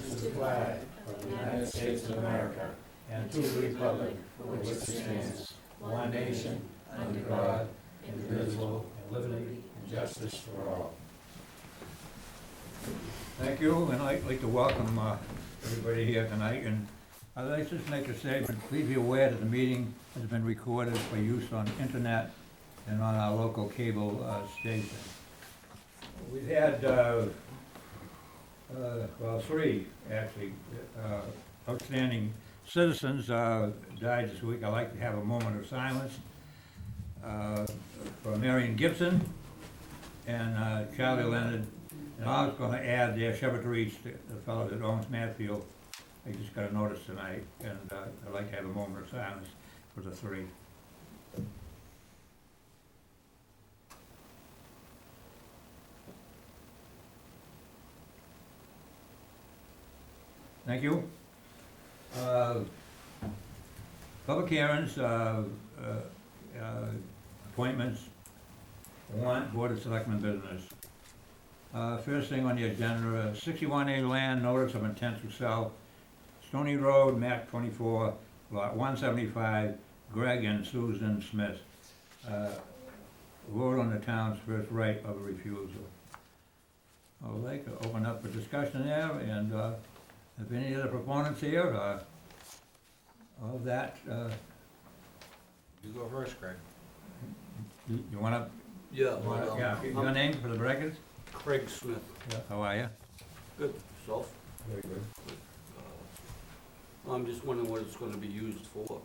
to the flag of the United States of America and to the republic for which it stands, one nation, under God, indivisible, with liberty and justice for all. Thank you, and I'd like to welcome everybody here tonight, and I'd like to just make a statement. Please be aware that the meeting has been recorded for use on internet and on our local cable station. We've had, well, three, actually, outstanding citizens died this week. I'd like to have a moment of silence for Marion Gibson and Charlie Leonard. And I was going to add there, Shepard Reach, the fellow that owns Matfield. I just got a notice tonight, and I'd like to have a moment of silence for the three. Thank you. Public hearings, appointments, one, Board of Selectmen business. First thing on the agenda, 61A land, notice of intent to sell, Stony Road, map 24, lot 175, Greg and Susan Smith. Vote on the town's first right of refusal. I would like to open up a discussion there, and if any other proponents here of that, You go first, Craig. you want to? Yeah, Yeah, your name for the records? Craig Smith. Yeah. How are you? Good. Yourself? Very good. I'm just wondering what it's gonna be used for,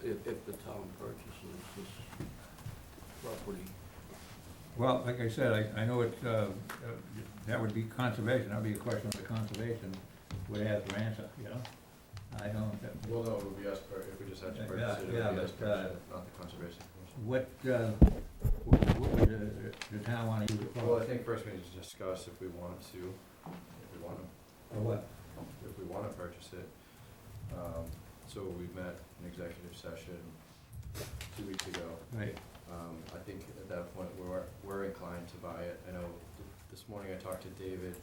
if the town purchases this property. Well, like I said, I know it's, that would be conservation. That would be a question of the conservation would have to answer, you know? I don't. Well, no, it would be us, if we just had to purchase it, it Yeah, would be us but, purchasing it, not the conservation commission. What would the town want to use it for? Well, I think first we need to discuss if we want to, For what? if we want to purchase it. So we met in executive session 2 weeks ago. Right. I think at that point, we're inclined to buy it. I know this morning I talked to David.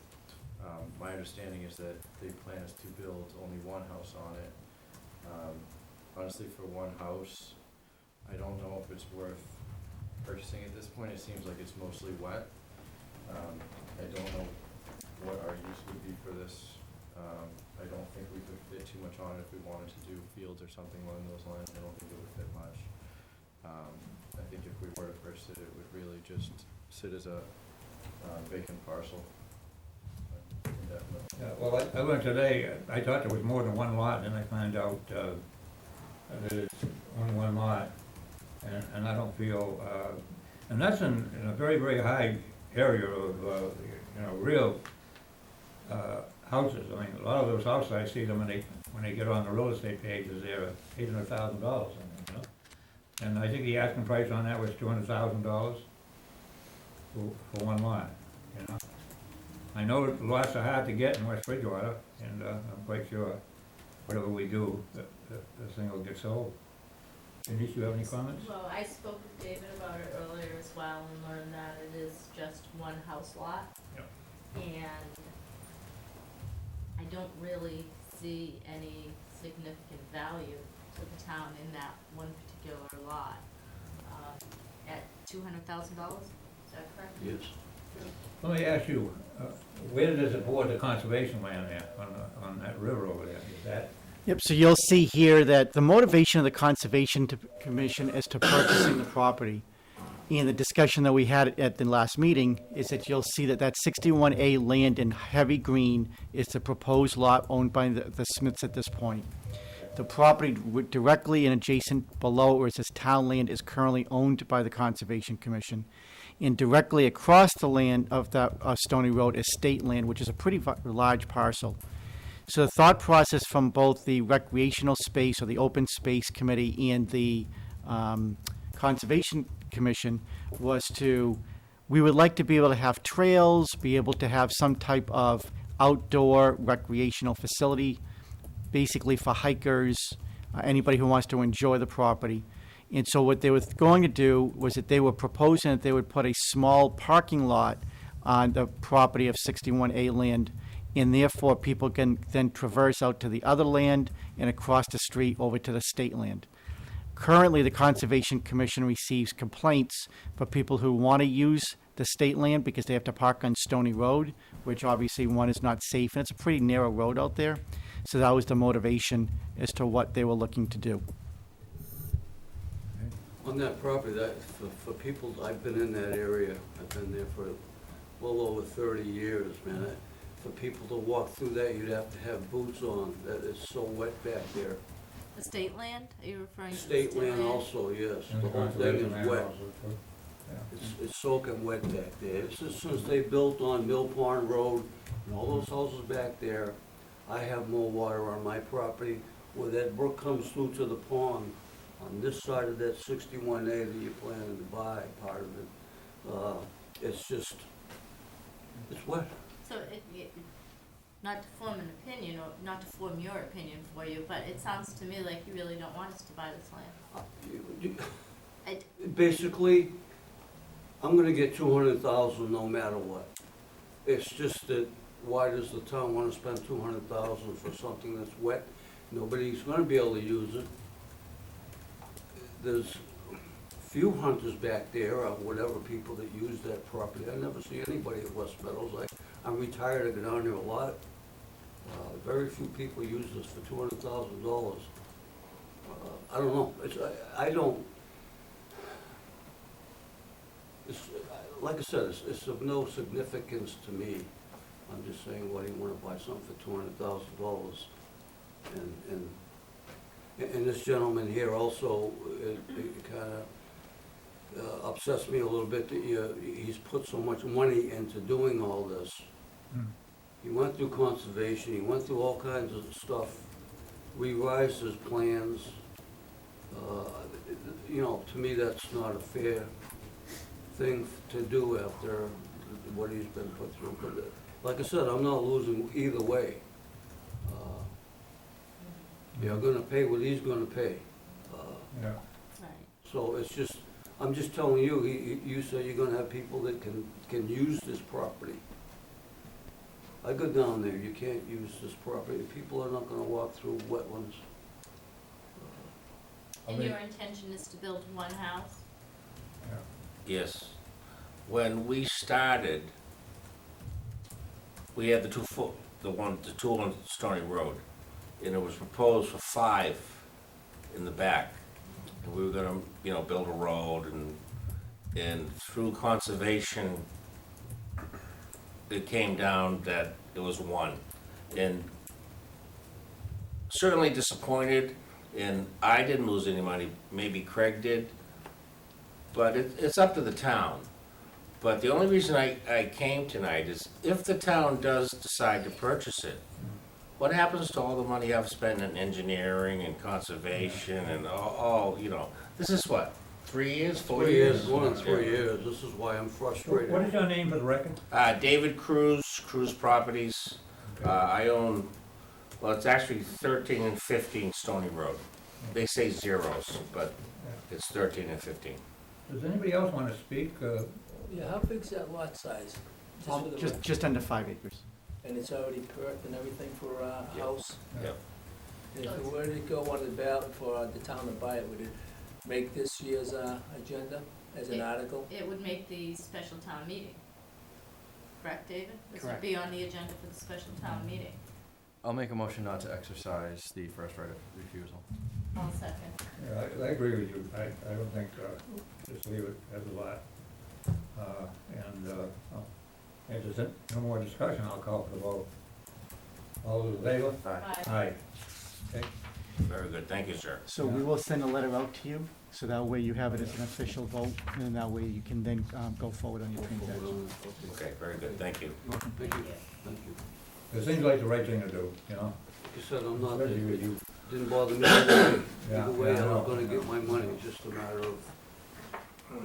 My understanding is that the plan is to build only one house on it. Honestly, for one house, I don't know if it's worth purchasing at this point. It seems like it's mostly wet. I don't know what our use would be for this. I don't think we could fit too much on it if we wanted to do fields or something along those lines. I don't think it would fit much. I think if we were to purchase it, it would really just sit as a vacant parcel. Indefinitely. Yeah, well, I learned today, I thought there was more than one lot, and I found out that it's only one lot. And I don't feel, and that's in a very, very high area of, you know, real houses. I mean, a lot of those houses, I see them when they get on the real estate pages, they're $800,000, you know? And I think the asking price on that was $200,000 for one lot, you know? I know lots are hard to get in West Bridgewater, and I'm quite sure whatever we do, the thing will get sold. Denise, you have any comments? Well, I spoke with David about it earlier as well and learned that it is just one house lot. Yep. And I don't really see any significant value to the town in that one particular lot. At $200,000, is that correct? Yes. Let me ask you, where does it board the conservation land there, on that river over there? Is that? Yep, so you'll see here that the motivation of the Conservation Commission as to purchasing the property, and the discussion that we had at the last meeting, is that you'll see that that 61A land in heavy green is the proposed lot owned by the Smiths at this point. The property directly and adjacent below, where it says town land, is currently owned by the Conservation Commission. And directly across the land of that Stony Road is state land, which is a pretty large parcel. So the thought process from both the Recreational Space or the Open Space Committee and the Conservation Commission was we would like to be able to have trails, be able to have some type of outdoor recreational facility, basically for hikers, anybody who wants to enjoy the property. And so what they were going to do was that they were proposing that they would put a small parking lot on the property of 61A land, and therefore people can then traverse out to the other land and across the street over to the state land. Currently, the Conservation Commission receives complaints for people who want to use the state land because they have to park on Stony Road, which obviously one is not safe, and it's a pretty narrow road out there. So that was the motivation as to what they were looking to do. On that property, for people, I've been in that area, I've been there for well over 30 years, man. For people to walk through that, you'd have to have boots on, that it's so wet back there. The state land, are you referring to the State land also, yes, And the whole thing conservation is land wet. also, too. Yeah. It's soaking wet back there. It's just since they built on Mill Pond Road and all those houses back there, I have more water on my property. Where that brook comes through to the pond, on this side of that 61A that you're planning to buy, part of it, it's just, it's wet. So not to form an opinion, or not to form your opinion for you, but it sounds to me like you really don't want us to buy this land. Basically, I'm gonna get 200,000 no matter what. It's just that, why does the town wanna spend 200,000 for something that's wet? Nobody's gonna be able to use it. There's few hunters back there, or whatever people that use that property. I never see anybody at West Meadows. I'm retired, I go down there a lot. Very few people use this for $200,000. I don't know, I don't, it's, like I said, it's of no significance to me. I'm just saying, why do you wanna buy something for $200,000? And this gentleman here also, it kinda upsets me a little bit that he's put so much money into doing all this. He went through conservation, he went through all kinds of stuff, revised his plans. You know, to me, that's not a fair thing to do after what he's been put through. But like I said, I'm not losing either way. You're gonna pay what he's gonna pay. Yeah. Right. So it's just, I'm just telling you, you say you're gonna have people that can use this property. I go down there, you can't use this property, people are not gonna walk through wetlands. And your intention is to build one house? Yes. When we started, we had the two on Stony Road, and it was proposed for 5 in the back. And we were gonna, build a road, and through conservation, it came down that it was 1. And certainly disappointed, and I didn't lose any money, maybe Craig did, but it's up to the town. But the only reason I came tonight is if the town does decide to purchase it, what happens to all the money I've spent in engineering and conservation and all, this is what, 3 years, 4 3 years? years, more than 3 years, this is why I'm frustrated. What is your name for the record? David Cruz Properties. I own, well, it's actually 13 and 15 Stony Road. They say zeros, but it's 13 and 15. Does anybody else want to speak? Yeah, how big's that lot size? For the rec- Just under 5 acres. And it's already perked and everything for a Yeah. house? Yep. And if it were to go on the ballot for the town to buy it, would it make this year's agenda as an article? It would make the special town meeting. Correct, David? This would Correct. be on the agenda for the special town meeting. I'll make a motion not to exercise the first right of refusal. I'll second. Yeah, I agree with you. I don't think, just leave it as a lot. If there's no more discussion, I'll call for the vote. All those in favor? Aye. Aye. Okay. Very good, thank you, sir. So we will send a letter out to you, so that way you have it as an official vote, and then that way you can then go forward on your transaction. Okay, very good, thank you. Thank you, thank you. It seems like the right thing to do, Like I said, I'm not, Especially with you. didn't bother me either way. Yeah, Either way, yeah, I I know. was gonna get my money, it's just a matter of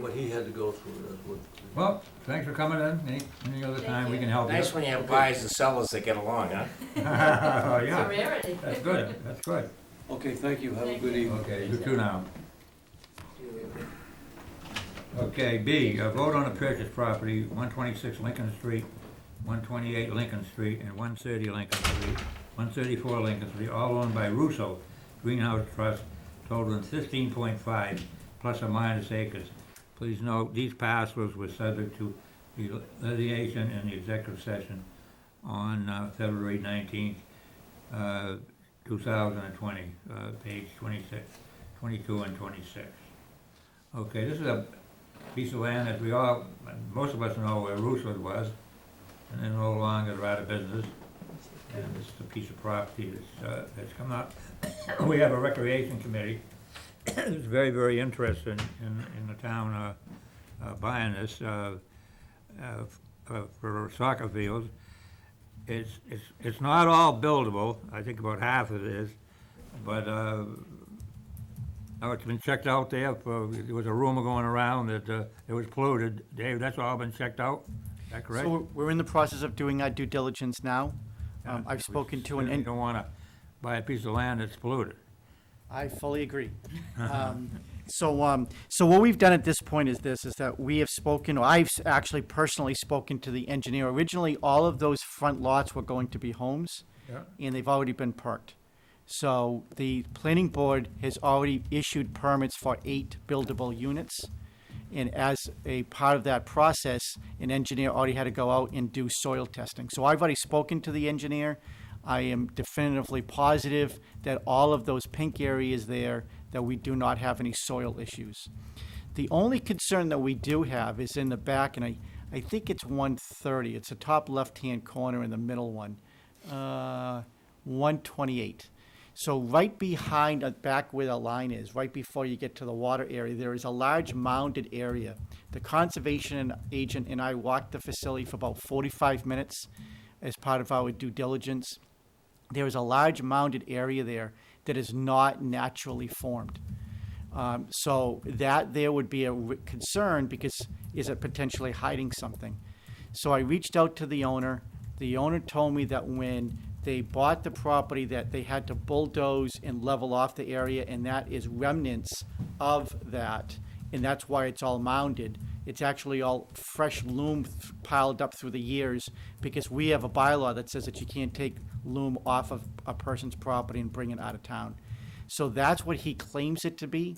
what he had to go through, that's what. Well, thanks for coming in. Any other time we can help you. Nice when you have buyers and sellers that get along, huh? Oh, It's a yeah, rarity. that's good, that's good. Okay, thank you, have a good evening. Okay, you too now. Okay, B, vote on a purchase property, 126 Lincoln Street, 128 Lincoln Street, and 130 Lincoln Street, 134 Lincoln Street, all owned by Russo Greenhouse Trust, totaling 15.5 plus or minus acres. Please note, these parcels were subject to the litigation in the executive session on February 19th, 2020, page 26, 22 and 26. Okay, this is a piece of land that most of us know where Russo was, and they're no longer out of business. And this is a piece of property that's come up. We have a recreation committee that's very, very interested in the town buying this for soccer fields. It's not all buildable. I think about half of it is, but now it's been checked out there. There was a rumor going around that it was polluted. Dave, that's all been checked out? Is that correct? So we're in the process of doing our due diligence now. I've spoken to You don't want to buy a piece of land that's polluted. I fully agree. So what we've done at this point is that we have spoken, or I've actually personally spoken to the engineer. Originally, all of those front lots were going to be homes, Yeah. and they've already been perked. So the planning board has already issued permits for 8 buildable units. And as a part of that process, an engineer already had to go out and do soil testing. So I've already spoken to the engineer. I am definitively positive that all of those pink areas there, that we do not have any soil issues. The only concern that we do have is in the back, and I think it's 130. It's the top left-hand corner in the middle one, 128. So right behind, back where the line is, right before you get to the water area, there is a large mounded area. The conservation agent and I walked the facility for about 45 minutes as part of our due diligence. There is a large mounded area there that is not naturally formed. So that there would be a concern because is it potentially hiding something? So I reached out to the owner. The owner told me that when they bought the property that they had to bulldoze and level off the area, and that is remnants of that, and that's why it's all mounded. It's actually all fresh loam piled up through the years because we have a bylaw that says that you can't take loam off of a person's property and bring it out of town. So that's what he claims it to be.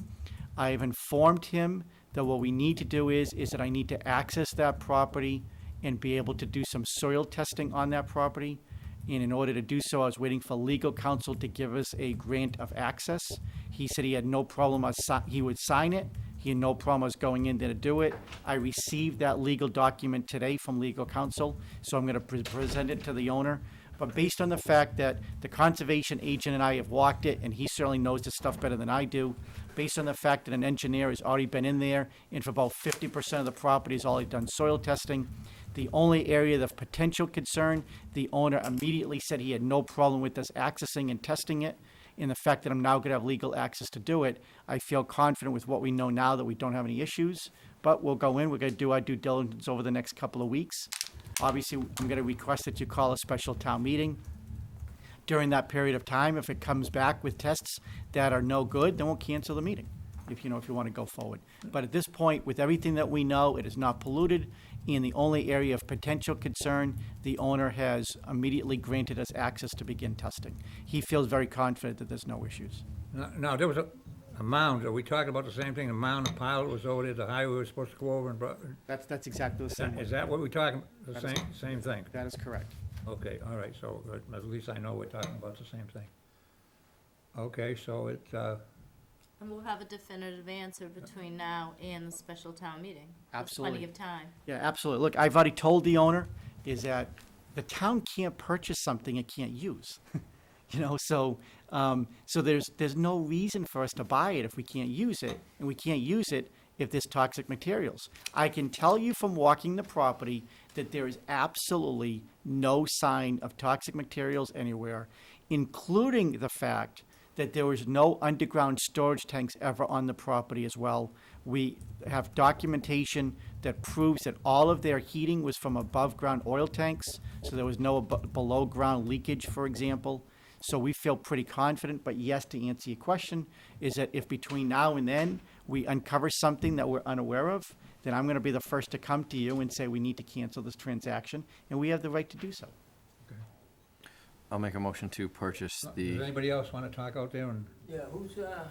I have informed him that what we need to do is that I need to access that property and be able to do some soil testing on that property. And in order to do so, I was waiting for legal counsel to give us a grant of access. He said he had no problem, he would sign it. He had no problem us going in there to do it. I received that legal document today from legal counsel, so I'm gonna present it to the owner. But based on the fact that the conservation agent and I have walked it, and he certainly knows this stuff better than I do, based on the fact that an engineer has already been in there, and for about 50% of the property has already done soil testing, the only area of potential concern, the owner immediately said he had no problem with us accessing and testing it. And the fact that I'm now going to have legal access to do it, I feel confident with what we know now that we don't have any issues. But we'll go in, we're going to do our due diligence over the next couple of weeks. Obviously, I'm going to request that you call a special town meeting. During that period of time, if it comes back with tests that are no good, then we'll cancel the meeting, if you want to go forward. But at this point, with everything that we know, it is not polluted. In the only area of potential concern, the owner has immediately granted us access to begin testing. He feels very confident that there's no issues. Now, there was a mound. Are we talking about the same thing? The mound, the pile that was over there, the highway was supposed to go over and That's exactly the same. is that what we're talking, the That is- same thing? That is correct. Okay, all right, so at least I know we're talking about the same thing. Okay, so it's, And we'll have a definitive answer between now and the special town meeting. There's Absolutely. plenty of time. Yeah, absolutely. Look, I've already told the owner is that the town can't purchase something it can't use. So there's no reason for us to buy it if we can't use it, and we can't use it if there's toxic materials. I can tell you from walking the property that there is absolutely no sign of toxic materials anywhere, including the fact that there was no underground storage tanks ever on the property as well. We have documentation that proves that all of their heating was from above-ground oil tanks, so there was no below-ground leakage, for example. So we feel pretty confident, but yes, to answer your question, is that if between now and then we uncover something that we're unaware of, then I'm gonna be the first to come to you and say, we need to cancel this transaction, and we have the right to do so. I'll make a motion to purchase Does the, anybody else wanna talk out there and, Yeah,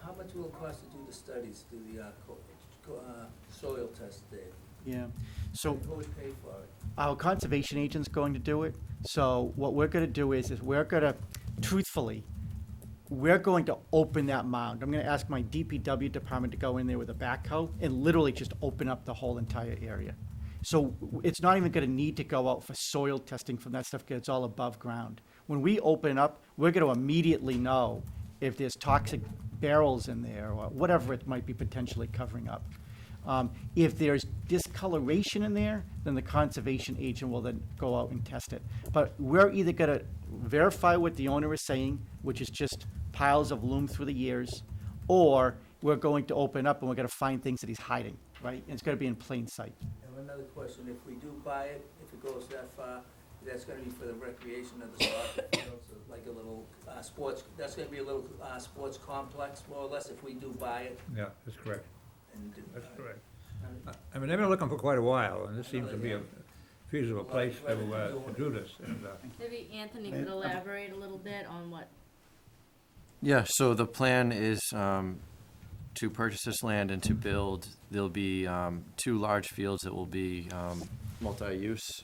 how much will it cost to do the studies, do the, soil test, Dave? Yeah, so Who would pay for it? our conservation agent's going to do it. So what we're gonna do is we're gonna, truthfully, we're going to open that mound. I'm gonna ask my DPW department to go in there with a backhoe and literally just open up the whole entire area. So it's not even gonna need to go out for soil testing from that stuff, because it's all above ground. When we open up, we're gonna immediately know if there's toxic barrels in there or whatever it might be potentially covering up. If there's discoloration in there, then the conservation agent will then go out and test it. But we're either gonna verify what the owner is saying, which is just piles of loam through the years, or we're going to open up and we're gonna find things that he's hiding, right? And it's gonna be in plain sight. And another question, if we do buy it, if it goes that far, that's gonna be for the recreation of the soccer fields, like a little, sports, that's gonna be a little, sports complex, more or less, if we do buy it. yeah, that's correct, And that's correct. I mean, they've been looking for quite a while, and this seems to be a feasible place to do this. And, Maybe Anthony could elaborate a little bit on what, yeah, so the plan is to purchase this land and to build, there'll be 2 large fields that will be multi-use,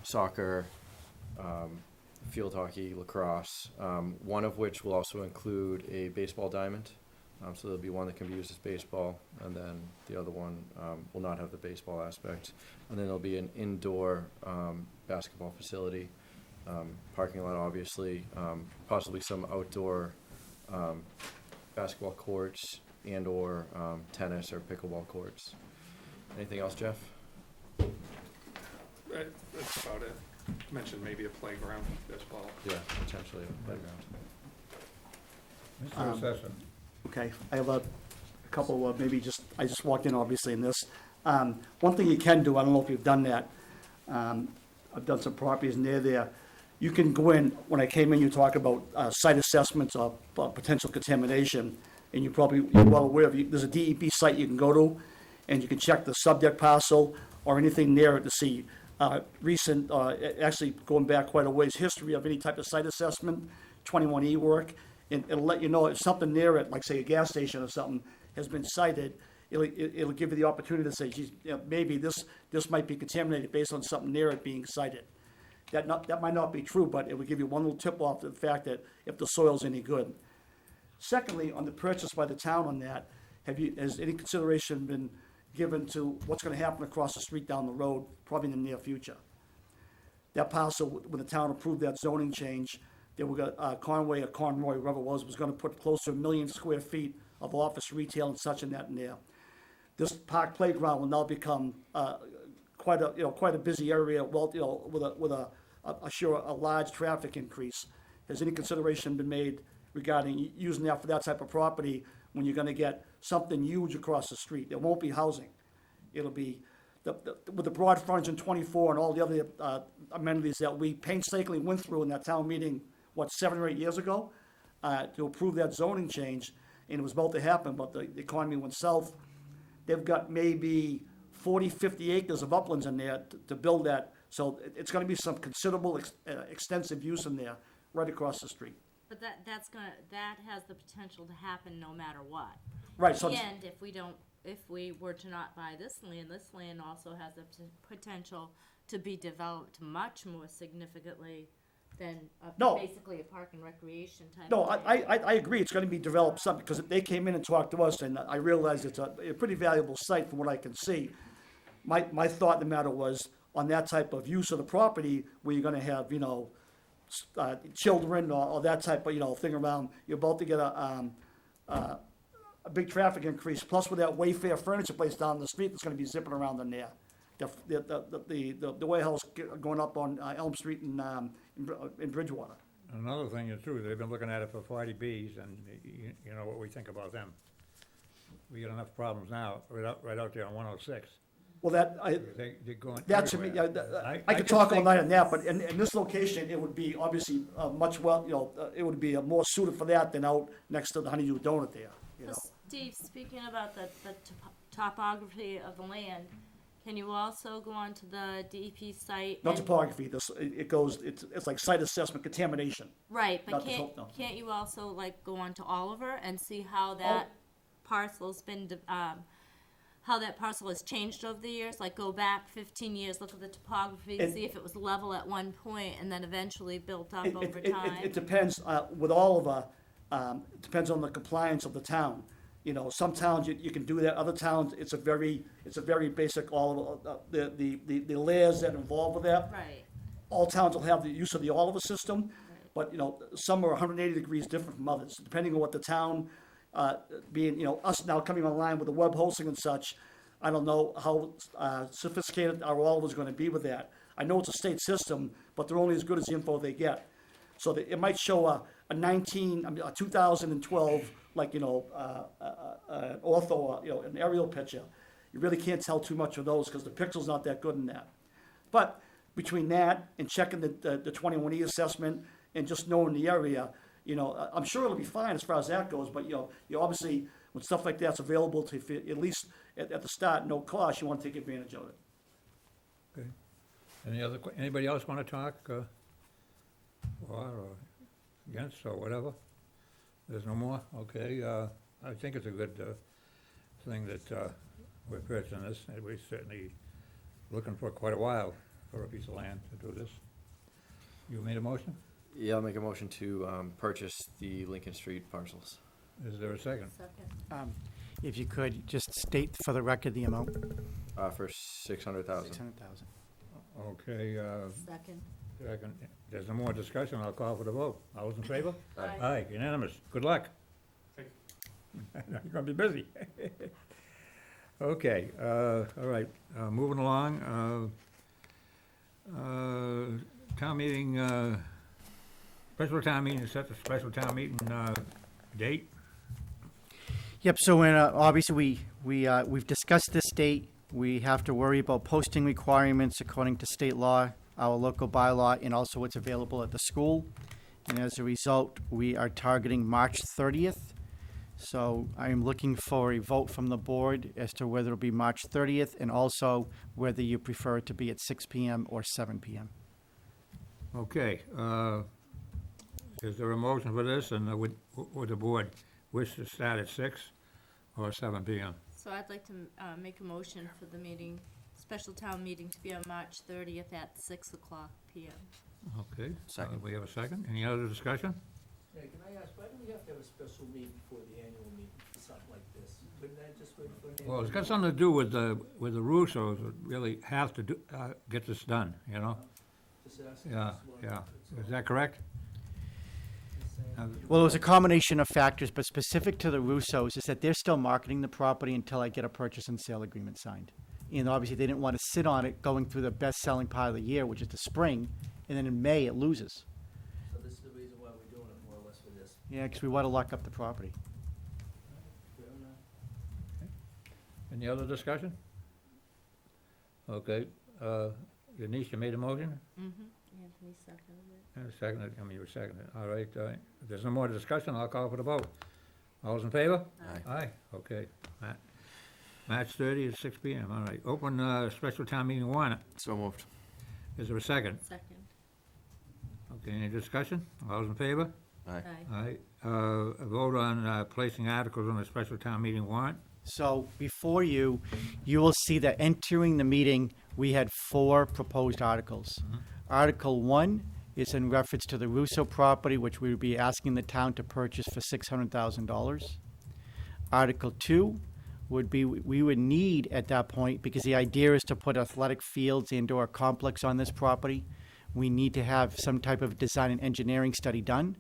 soccer, field hockey, lacrosse, one of which will also include a baseball diamond. So there'll be one that can be used as baseball, and then the other one will not have the baseball aspect. And then there'll be an indoor basketball facility, parking lot, obviously, possibly some outdoor basketball courts and/or tennis or pickleball courts. Anything else, Jeff? That's about it. Mentioned maybe a playground as well. Yeah, potentially a playground. Mr. Assessor, Okay, I have a couple of, maybe just, I just walked in obviously in this. One thing you can do, I don't know if you've done that, I've done some properties near there. You can go in, when I came in, you talk about site assessments of potential contamination, and you're well aware of, there's a DEP site you can go to, and you can check the subject parcel or anything near it to see recent, actually going back quite a ways, history of any type of site assessment, 21E work, and it'll let you know if something near it, like say a gas station or something, has been cited. It'll give you the opportunity to say, geez, maybe this might be contaminated based on something near it being cited. That might not be true, but it would give you one little tip off to the fact that if the soil's any good. Secondly, on the purchase by the town on that, has any consideration been given to what's gonna happen across the street down the road, probably in the near future? That parcel, when the town approved that zoning change, they were gonna, Conway or Conroy, whoever it was gonna put close to 1 million square feet of office, retail, and such in that in there. This park playground will now become quite a busy area, well, with a large traffic increase. Has any consideration been made regarding using that for that type of property when you're gonna get something huge across the street? It won't be housing. It'll be, with the broad frontage in 24 and all the other amenities that we painstakingly went through in that town meeting, 7 or 8 years ago, to approve that zoning change, and it was about to happen, but the economy went south. They've got maybe 40, 50 acres of uplands in there to build that, so it's gonna be some considerable, extensive use in there, right across the street. but that has the potential to happen no matter what. Right, so, And if we were to not buy this land also has the potential to be developed much more significantly than No. basically a park and recreation type. no, of I agree, it's gonna be developed some, because they came in and talked to us, and I realized it's a pretty valuable site from what I can see. My thought in the matter was, on that type of use of the property, where you're gonna have, children or that type of, thing around, you're about to get a big traffic increase, plus with that Wayfair furniture place down the street that's gonna be zipping around in there. The warehouse going up on Elm Street in Bridgewater. another thing is true, they've been looking at it for 40Bs, and you know what we think about them. We got enough problems now, right out there on 106. Well, They're going that to me, everywhere. I could talk all night on that, but in this location, it would be obviously it would be more suited for that than out next to the Honeydew Donut there, Steve, speaking about the topography of the land, can you also go onto the DEP site? Not and- topography, it goes, it's like site assessment contamination. Right, but not the top, no. can't you also like go onto Oliver and see how that parcel's been, how that parcel has changed over the years? Like go back 15 years, look at the topography, It- see if it was level at one point and then eventually built up It over time? it depends, with Oliver, it depends on the compliance of the town. You know, some towns you can do that, other towns, it's a very basic, all of, the layers that are involved with that. Right, All towns will have the use of the Oliver system, but, you know, some are 180 degrees different from others, depending on what the town, being, you know, us now coming online with the web hosting and such, I don't know how sophisticated our Oliver's gonna be with that. I know it's a state system, but they're only as good as the info they get. So that it might show a 2012, like, you know, ortho, you know, an aerial picture. You really can't tell too much of those because the pixel's not that good in that. But between that and checking the 21E assessment and just knowing the area, you know, I'm sure it'll be fine as far as that goes, but, you know, you obviously, when stuff like that's available to, at least at the start, no cost, you want to take advantage of it. Okay. Anybody else want to talk, for or against, or whatever? There's no more? Okay, I think it's a good, thing that, we're purchasing this, and we're certainly looking for quite a while for a piece of land to do this. You made a motion? Yeah, I'll make a motion to purchase the Lincoln Street parcels. Is there a second? second, If you could, just state for the record the amount. For 600,000. 600,000. Okay, second. second. There's no more discussion, I'll call for the vote. All those in favor? Aye. Aye, unanimous. Good luck. Thank You're gonna be busy. Okay, all right, moving along, town meeting, special town meeting, set the special town meeting, date. Yep, so obviously we've discussed this date. We have to worry about posting requirements according to state law, our local bylaw, and also what's available at the school. And as a result, we are targeting March 30th. So I'm looking for a vote from the board as to whether it'll be March 30th and also whether you prefer it to be at 6 PM or 7 PM. Okay, is there a motion for this, and would the board wish to start at 6 or 7 PM? So I'd like to make a motion for the meeting, special town meeting to be on March 30th at 6:00 PM. Okay. Second. We have a second. Any other discussion? Hey, can I ask, why do we have to have a special meeting before the annual meeting for something like this? Couldn't that just wait for an annual? Well, it's got something to do with the Russos that really have to do, get this done, you know? Just asking, Yeah, just wanted- yeah. that's Is that correct? Just saying. Well, it was a combination of factors, but specific to the Russos is that they're still marketing the property until I get a purchase and sale agreement signed. And obviously, they didn't want to sit on it going through the best-selling part of the year, which is the spring, and then in May, it loses. So this is the reason why we're doing it, more or less, for this. Yeah, because we want to lock up the property. Fair enough. Any other discussion? Okay, Denise, you made a motion? Anthony seconded it. Seconded, you were seconded. All right, if there's no more discussion, I'll call for the vote. All those in favor? Aye. Aye, okay. March 30 at 6 PM, all right. Open, special town meeting warrant. So moved. Is there a second? Second. Okay, any discussion? All those in favor? Aye. Aye. Aye. A vote on, placing articles on the special town meeting warrant. So before you, you will see that entering the meeting, we had 4 proposed articles. Article 1 is in reference to the Russo property, which we would be asking the town to purchase for $600,000. Article 2 would be, we would need at that point, because the idea is to put athletic fields and/or a complex on this property, we need to have some type of design and engineering study done.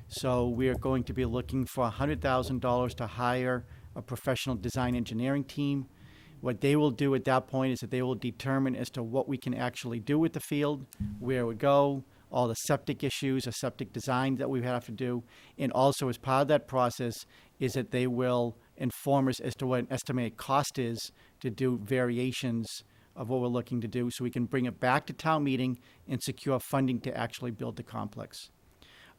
So we are going to be looking for $100,000 to hire a professional design engineering team. What they will do at that point is that they will determine as to what we can actually do with the field, where it would go, all the septic issues, or septic design that we have to do. And also as part of that process is that they will inform us as to what an estimated cost is to do variations of what we're looking to do, so we can bring it back to town meeting and secure funding to actually build the complex.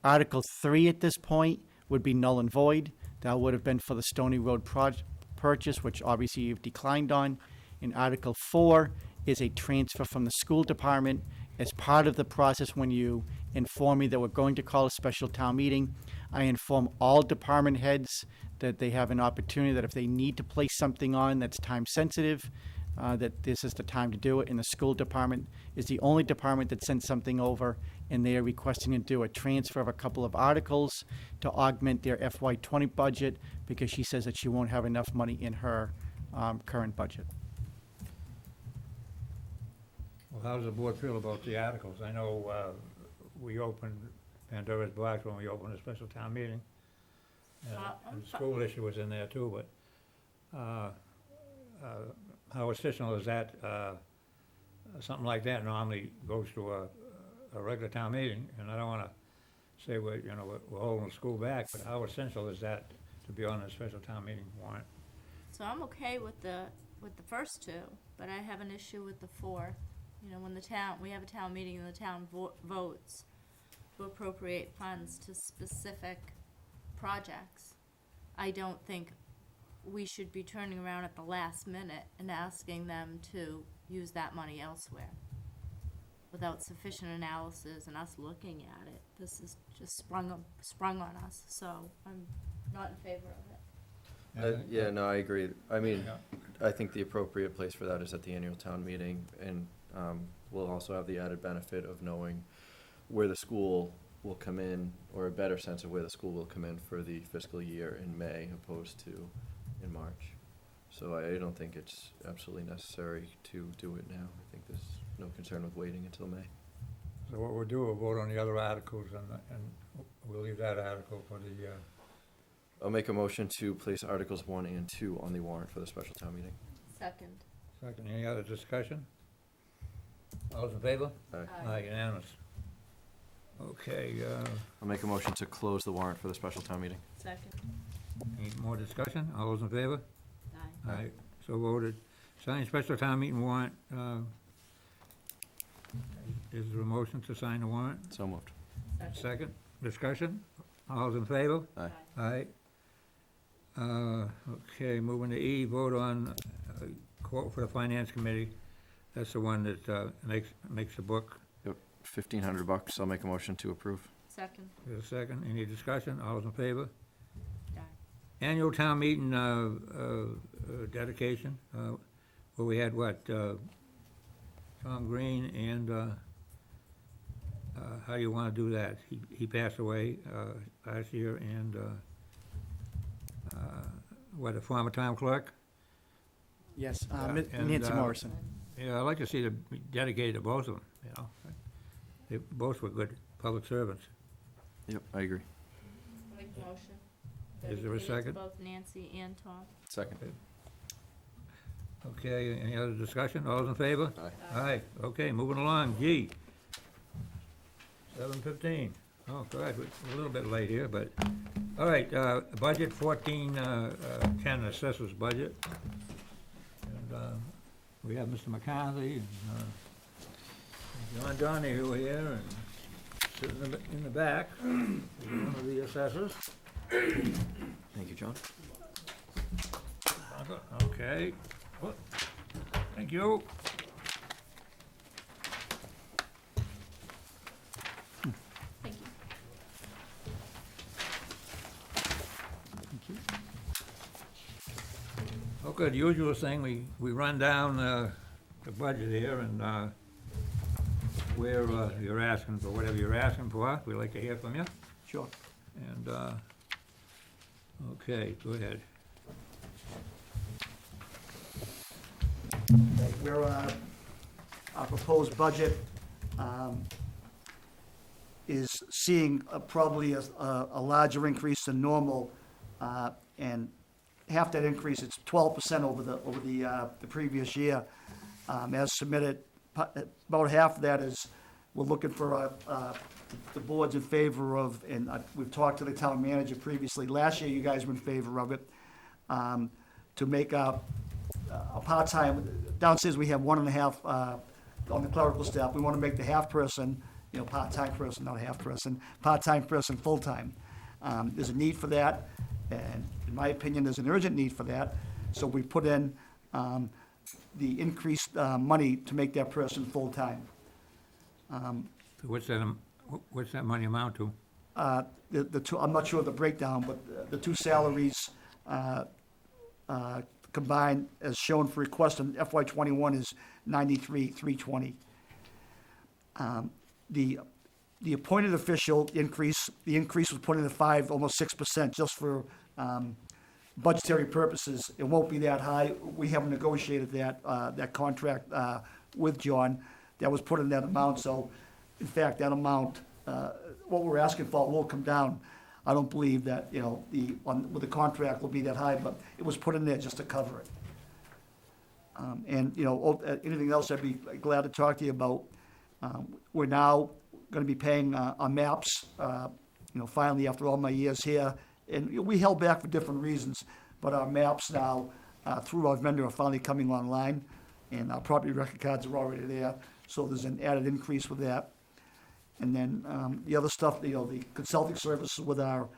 Article 3 at this point would be null and void. That would have been for the Stony Road purchase, which obviously you've declined on. And Article 4 is a transfer from the school department. As part of the process, when you inform me that we're going to call a special town meeting, I inform all department heads that they have an opportunity, that if they need to place something on that's time sensitive, that this is the time to do it. And the school department is the only department that sent something over, and they are requesting to do a transfer of a couple of articles to augment their FY20 budget, because she says that she won't have enough money in her current budget. Well, how does the board feel about the articles? I know we opened Pandora's box when we opened a special town meeting. And the school issue was in there too, but how essential is that? Something like that normally goes to a regular town meeting, and I don't want to say we're holding the school back, but how essential is that to be on a special town meeting warrant? So I'm okay with the first two, but I have an issue with the 4. When we have a town meeting and the town votes to appropriate funds to specific projects, I don't think we should be turning around at the last minute and asking them to use that money elsewhere without sufficient analysis and us looking at it. This is just sprung on us, so I'm not in favor of it. Yeah, no, I agree. I mean, Yeah. I think the appropriate place for that is at the annual town meeting, and we'll also have the added benefit of knowing where the school will come in, or a better sense of where the school will come in for the fiscal year in May opposed to in March. So I don't think it's absolutely necessary to do it now. I think there's no concern with waiting until May. So what we'll do, we'll vote on the other articles, and we'll leave that article for the, I'll make a motion to place Articles 1 and 2 on the warrant for the special town meeting. Second. second. Any other discussion? All those in favor? Aye. Aye, unanimous. Okay, I'll make a motion to close the warrant for the special town meeting. Second. any more discussion? All those in favor? Aye. Aye, so voted. Sign special town meeting warrant. Is there a motion to sign the warrant? So moved. Second, discussion? All those in favor? Aye. Aye. Okay, moving to E, vote on quote for the finance committee. That's the one that makes the book. Yep, $1,500. I'll make a motion to approve. Second. Is there a second? Any discussion? All those in favor? Aye. Annual town meeting dedication, where we had what, Tom Green, and how do you want to do that? He passed away last year, and what, a former town clerk? Yes, Yeah, and, Nancy Morrison. Yeah, I'd like to see it dedicated to both of them, you know. They both were good public servants. Yep, I agree. Make a motion. Is there a Dedicated to second? both Nancy and Tom. Second. Okay, any other discussion? All those in favor? Aye. Aye, okay, moving along, G. 7:15. Oh, God, we're a little bit late here, but, all right, budget 1410, assessors budget. And we have Mr. McCarthy and John Donahue here, and sitting in the back, one of the assessors. Thank you, John. Okay. Well, thank you. Thank you. Okay, the usual thing, we run down the budget here, and where you're asking for whatever you're asking for. We'd like to hear from you. Sure. And, okay, go ahead. We're, our proposed budget is seeing probably a larger increase than normal, and half that increase, it's 12% over the previous year, as submitted. About half of that is, we're looking for the board's in favor of, and we've talked to the town manager previously. Last year, you guys were in favor of it, to make a part-time, downstairs we have 1.5 on the clerical staff. We want to make the half person, part-time person, not a half person, part-time person, full-time. There's a need for that, And in my opinion, there's an urgent need for that, so we put in the increased money to make that person full-time. What's that money amount to? The two, I'm not sure of the breakdown, but the two salaries combined, as shown for request in FY '21, is $93,320. The appointed official increase, the increase was put in at almost 6%, just for budgetary purposes. It won't be that high. We haven't negotiated that contract with John. That was put in that amount, so in fact, that amount, what we're asking for will come down. I don't believe that, with the contract will be that high, but it was put in there just to cover it. Anything else I'd be glad to talk to you about. We're now gonna be paying our maps, finally, after all my years here. And we held back for different reasons, but our maps now, through our vendor, are finally coming online, and our property record cards are already there, so there's an added increase with that. And then the other stuff, the consulting services with our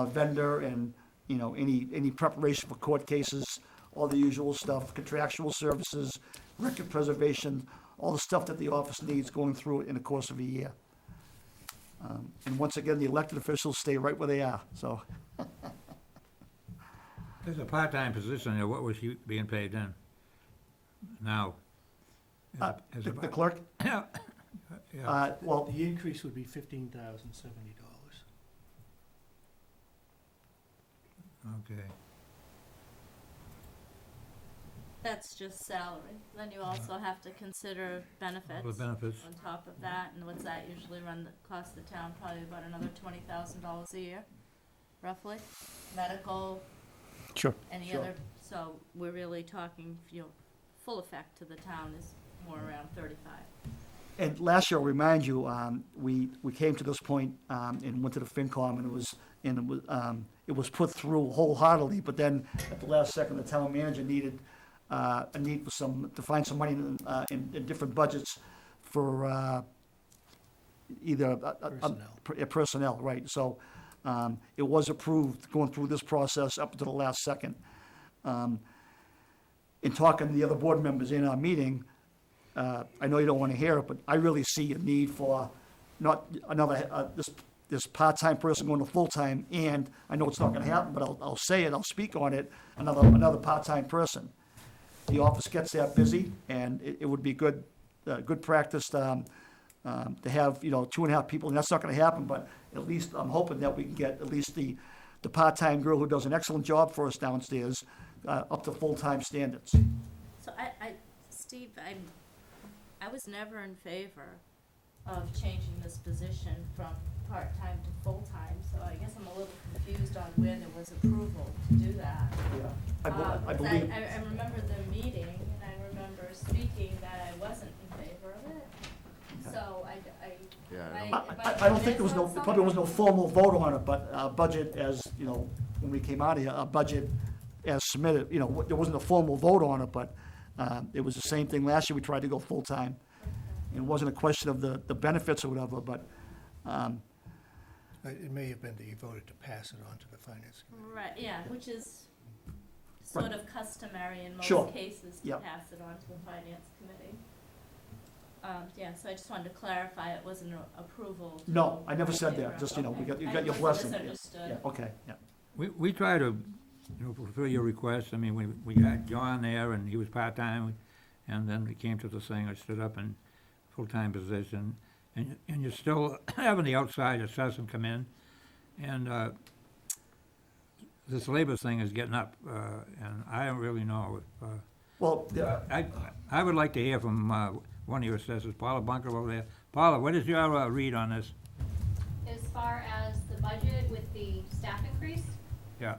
vendor, and any preparation for court cases, all the usual stuff, contractual services, record preservation, all the stuff that the office needs going through it in the course of a year. And once again, the elected officials stay right where they are. So There's a part-time position there. What was he being paid then? Now? the clerk, Yeah. well, The increase would be $15,070. Okay. That's just salary. Then you also have to consider benefits. All the benefits. On top of that, and what's that usually cost the town? Probably about another $20,000 a year, roughly. Medical, sure. any Sure. other, so we're really talking, full effect to the town is more around 35. And last year, I'll remind you, we came to this point and went to the FinCom, and it was put through wholeheartedly, but then at the last second, the town manager needed a need to find some money in different budgets for either personnel, right? So it was approved going through this process up to the last second. In talking to the other board members in our meeting, I know you don't want to hear it, but I really see a need for not another, this part-time person going to full-time, and I know it's not gonna happen, but I'll say it, I'll speak on it, another part-time person. The office gets that busy, and it would be good practice to have, 2.5 people, and that's not gonna happen, but at least I'm hoping that we can get at least the part-time girl who does an excellent job for us downstairs, up to full-time standards. So Steve, I was never in favor of changing this position from part-time to full-time, so I guess I'm a little confused on where there was approval to do that. I believe. I remember the meeting, and I remember speaking that I wasn't in favor of it, so I don't think there probably was no formal vote on it, but our budget as, when we came out of here, our budget as submitted, there wasn't a formal vote on it, but it was the same thing last year. We tried to go full-time. It wasn't a question of the benefits or whatever, but It may have been that you voted to pass it on to the finance committee. Right, yeah, which is sort of customary in Sure. most cases to Yep. pass it on to the finance committee. So I just wanted to clarify, it wasn't an approval. no, I never said that. Just, you got your blessing. I misunderstood. Yeah, okay, yeah. We try to, fulfill your requests. I mean, we had John there, and he was part-time, and then we came to the thing, I stood up in full-time position, and you're still having the outside assessment come in, and this labor thing is getting up, and I don't really know if, Well, I would like to hear from one of your assessors, Paula Bunker over there. Paula, what is your read on this? As far as the budget with the staff increase, Yeah.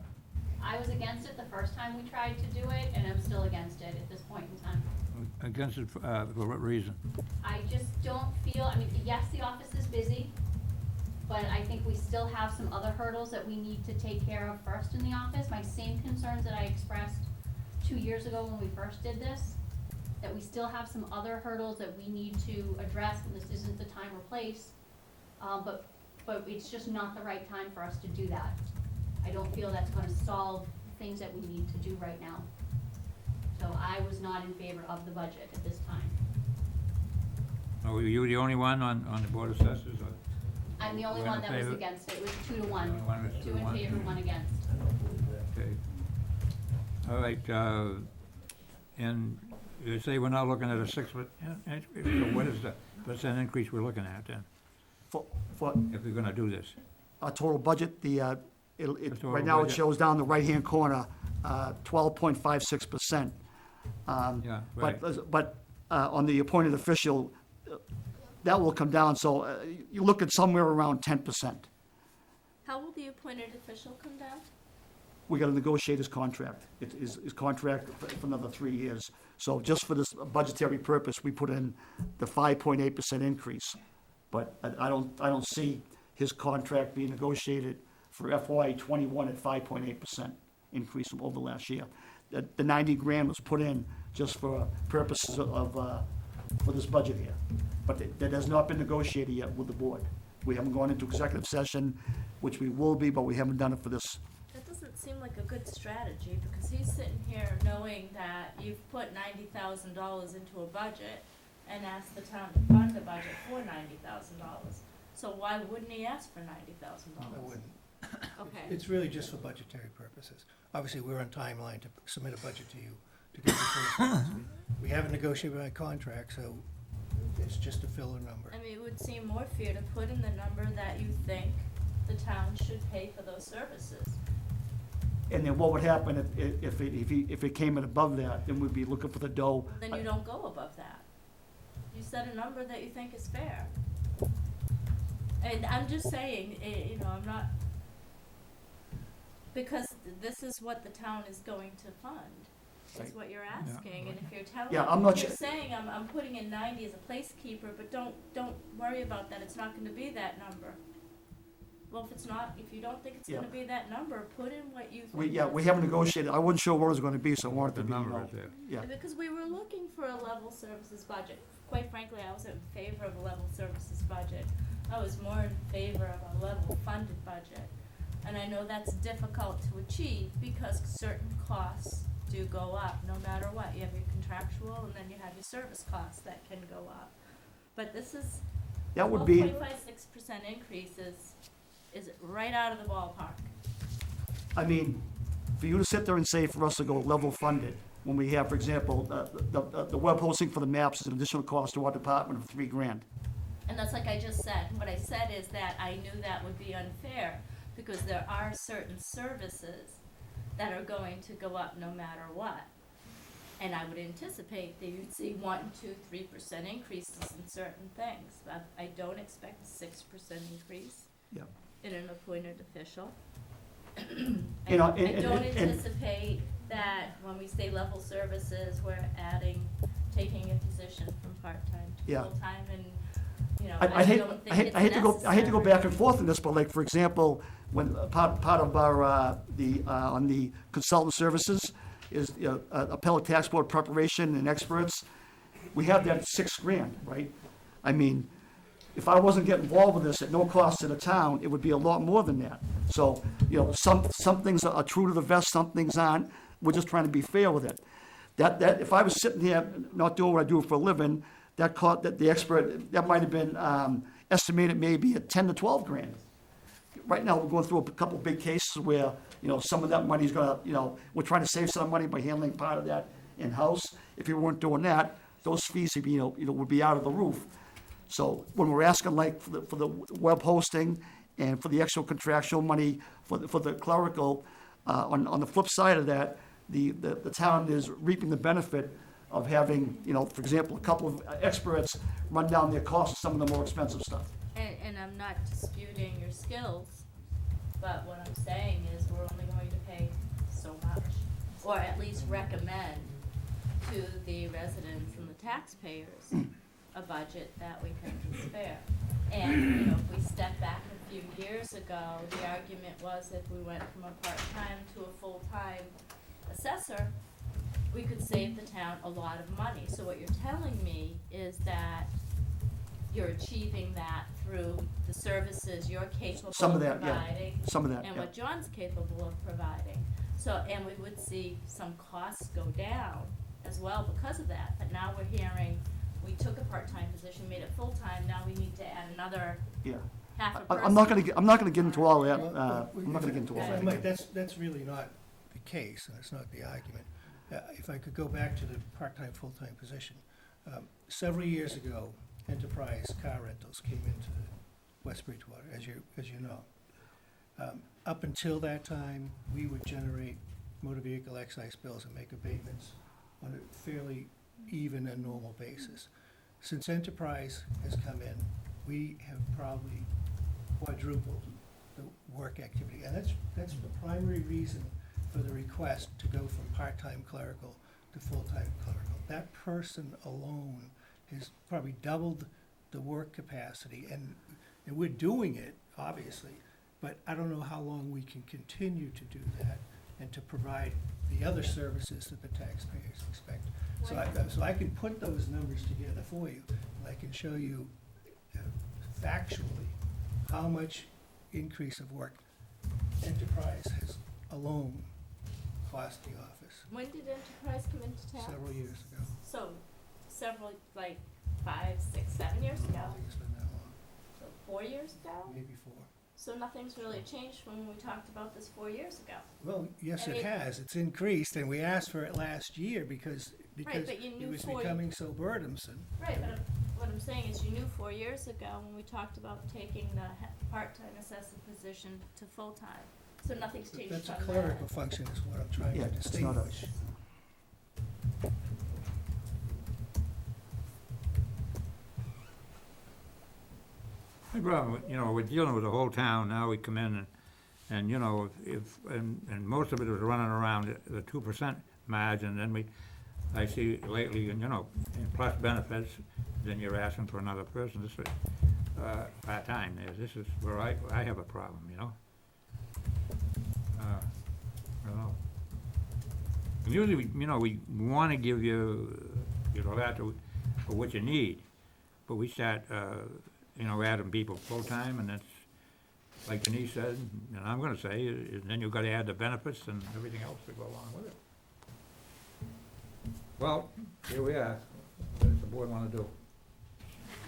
I was against it the first time we tried to do it, and I'm still against it at this point in time. Against it for what reason? I just don't feel, yes, the office is busy, but I think we still have some other hurdles that we need to take care of first in the office. My same concerns that I expressed 2 years ago when we first did this, that we still have some other hurdles that we need to address, and this isn't the time or place. But it's just not the right time for us to do that. I don't feel that's gonna solve things that we need to do right now. So I was not in favor of the budget at this time. Oh, were you the only one on the Board of Assessors, or? I'm the only Were in one that was favor? against it, it was 2 to 1. Only one was 2 Two to in 1. favor, 1 against. Okay. All right, and you say we're not looking at a 6%, so what is the percent increase we're looking at then, For if we're gonna do this? our total budget, The total right now it budget. shows down the right-hand corner, 12.56%. Yeah, right. But on the appointed official, that will come down, so you're looking somewhere around 10%. How will the appointed official come down? We got to negotiate his contract. His contract for another 3 years. So just for this budgetary purpose, we put in the 5.8% increase. But I don't see his contract being negotiated for FY '21 at 5.8% increase from over last year. The 90 grand was put in just for purposes of, for this budget here. But that has not been negotiated yet with the board. We haven't gone into executive session, which we will be, but we haven't done it for this. That doesn't seem like a good strategy, because he's sitting here knowing that you've put $90,000 into a budget and asked the town to fund a budget for $90,000. So why wouldn't he ask for $90,000? I wouldn't. Okay. It's really just for budgetary purposes. Obviously, we're on timeline to submit a budget to you to get the first. We haven't negotiated a contract, so it's just to fill a number. I mean, it would seem more fair to put in the number that you think the town should pay for those services. And then what would happen if it came in above that, then we'd be looking for the dough. Then you don't go above that. You set a number that you think is fair. And I'm just saying, I'm not, because this is what the town is going to fund. Is what you're asking, and if you're telling, Yeah, I'm not you're su- saying I'm putting in 90 as a placekeeper, but don't worry about that, it's not gonna be that number. Well, if you don't think it's gonna be that number, put in what you think. We haven't negotiated. I wasn't sure what it was gonna be, so I wanted The to be, number is there. yeah. Because we were looking for a level services budget. Quite frankly, I wasn't in favor of a level services budget. I was more in favor of a level funded budget. And I know that's difficult to achieve because certain costs do go up, no matter what. You have your contractual and then you have your service costs that can go up. But this is, That would be, 12.56% increase is right out of the ballpark. I mean, for you to sit there and say for us to go level funded, when we have, for example, the web hosting for the maps is an additional cost to our department of $3,000. And that's like I just said. What I said is that I knew that would be unfair because there are certain services that are going to go up no matter what. And I would anticipate that you'd see 1%, 2%, 3% increases in certain things. But I don't expect a 6% increase Yeah. in an appointed official. You know, I and- don't and- anticipate that when we say level services, we're taking a position from part-time to Yeah. full-time, and, I hate, don't think I hate, it's I hate to go, I hate to go necessary. back and forth in this, but like, for example, when part of our, on the consultant services is, appellate tax board preparation and experts, we have that at $6,000, right? I mean, if I wasn't getting involved with this at no cost to the town, it would be a lot more than that. So, some things are true to the vest, some things aren't. We're just trying to be fair with it. That, if I was sitting here not doing what I do for a living, that the expert, that might have been, estimated maybe at 10 to 12 grand. Right now, we're going through a couple big cases where, some of that money's gonna, we're trying to save some money by handling part of that in-house. If you weren't doing that, those fees would be, would be out of the roof. So when we're asking like for the web hosting and for the actual contractual money for the clerical, on the flip side of that, the town is reaping the benefit of having, for example, a couple of experts run down their costs of some of the more expensive stuff. And I'm not disputing your skills, but what I'm saying is we're only going to pay so much, or at least recommend to the residents and the taxpayers a budget that we think is fair. And, if we step back a few years ago, the argument was if we went from a part-time to a full-time assessor, we could save the town a lot of money. So what you're telling me is that you're achieving that through the services you're capable Some of of that, yeah. providing. Some of that, And yeah. what John's capable of providing. So, and we would see some costs go down as well because of that. But now we're hearing, we took a part-time position, made it full-time, now we need to add another Yeah. half a person. I'm not gonna get into all that, Well, I'm not gonna get into all if I that. might, that's really not the case, and it's not the argument. If I could go back to the part-time, full-time position. Several years ago, Enterprise Car Rentals came into West Bridgewater, as you know. Up until that time, we would generate motor vehicle excise bills and make abatements on a fairly even and normal basis. Since Enterprise has come in, we have probably quadrupled the work activity. And that's the primary reason for the request to go from part-time clerical to full-time clerical. That person alone has probably doubled the work capacity, and we're doing it, obviously, but I don't know how long we can continue to do that and to provide the other services that the taxpayers expect. So I can put those numbers together for you, and I can show you factually how much increase of work Enterprise has alone cost the office When did Enterprise come into town? several years ago. So, several, like 5, 6, 7 years I ago? don't think it's been that long, So 4 years ago? maybe 4. So nothing's really changed from when we talked about this 4 years ago. Well, yes, I it mean- has. It's increased, and we asked for it last year because but you it knew was for- becoming so burdensome. Right, but what I'm saying is you knew 4 years ago when we talked about taking the part-time assessor position to full-time. So nothing's changed That's a from clerical that. function is what I'm trying Yeah, to it's not a- distinguish. My problem, we're dealing with the whole town, now we come in and and most of it is running around the 2% margin, then I see lately, and plus benefits, then you're asking for another person, this is, part-time, this is where I have a problem, I don't know. And usually, we wanna give you, that for what you need, but we start, adding people full-time, and that's, like Denise said, and I'm gonna say, is then you've gotta add the benefits and everything else to go along with it. Well, here we are. What does the board wanna do?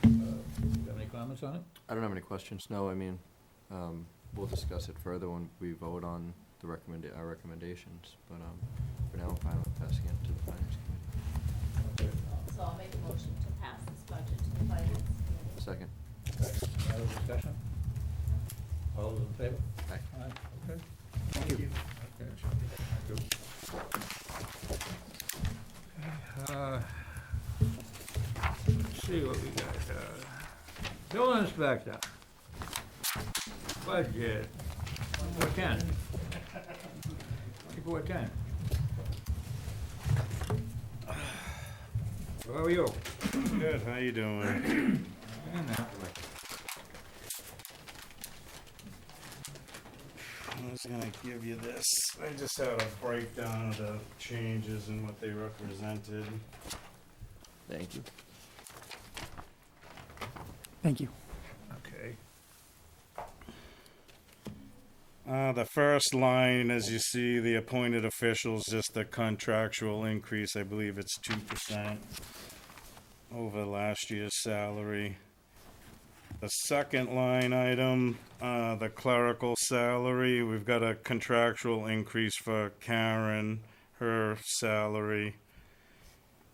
You have any comments on it? I don't have any questions, no, I mean, we'll discuss it further when we vote on our recommendations, but, for now, I'm fine with passing it to the finance committee. So I'll make a motion to pass this budget to the finance committee. Second. Other discussion? All those in favor? Aye. Aye, okay. Thank you. Okay, thank you. Let's see what we got, building inspector. Budget, 410. 410. How are you? Good, how you doing? In there. I was gonna give you this. I just had a breakdown of the changes and what they represented. Thank you. Thank you. Okay. The first line, as you see, the appointed officials, just the contractual increase, I believe it's 2% over last year's salary. The second line item, the clerical salary, we've got a contractual increase for Karen, her salary.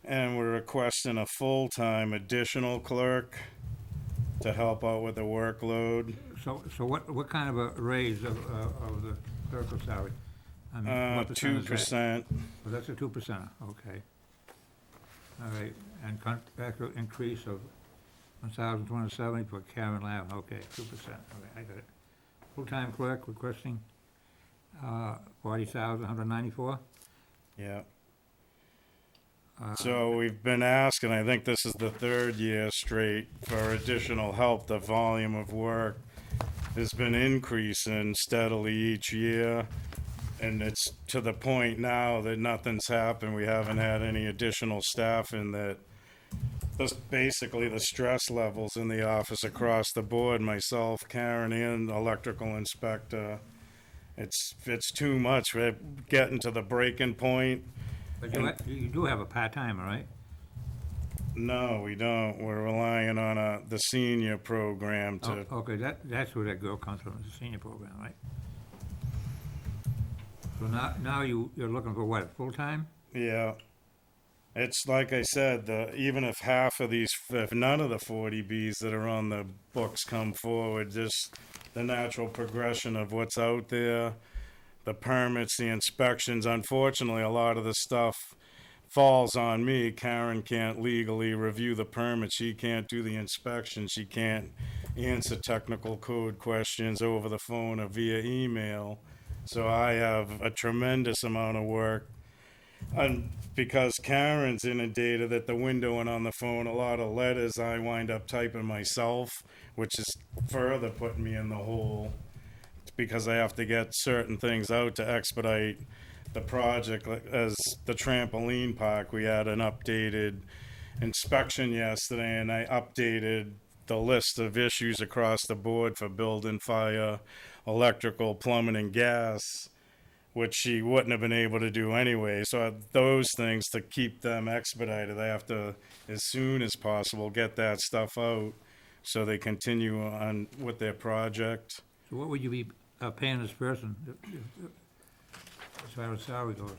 And we're requesting a full-time additional clerk to help out with the workload. So what kind of a raise of the clerical salary? I mean, what percent is that? 2%. Oh, that's a 2%, okay. All right, and contractual increase of 1,270 for Karen Lavin, okay, 2%, okay, I got it. Full-time clerk requesting 40,194? Yeah. So we've been asking, I think this is the third year straight, for additional help. The volume of work has been increasing steadily each year. And it's to the point now that nothing's happened. We haven't had any additional staff in that basically the stress levels in the office across the board, myself, Karen, and electrical inspector. It's too much. We're getting to the breaking point. But you do have a part-timer, right? No, we don't. We're relying on the senior program to, Okay, that's where that girl comes from, the senior program, right? So now you're looking for what, full-time? yeah. It's like I said, even if if none of the 40Bs that are on the books come forward, just the natural progression of what's out there, the permits, the inspections. Unfortunately, a lot of the stuff falls on me. Karen can't legally review the permit. She can't do the inspection. She can't answer technical code questions over the phone or via email. So I have a tremendous amount of work. And because Karen's inundated at the window and on the phone, a lot of letters I wind up typing myself, which is further putting me in the hole because I have to get certain things out to expedite the project. Like, as the trampoline park, we had an updated inspection yesterday, and I updated the list of issues across the board for building, fire, electrical, plumbing, and gas, which she wouldn't have been able to do anyway. So those things, to keep them expedited, I have to, as soon as possible, get that stuff out so they continue on with their project. So what would you be paying this person as far as salary goes?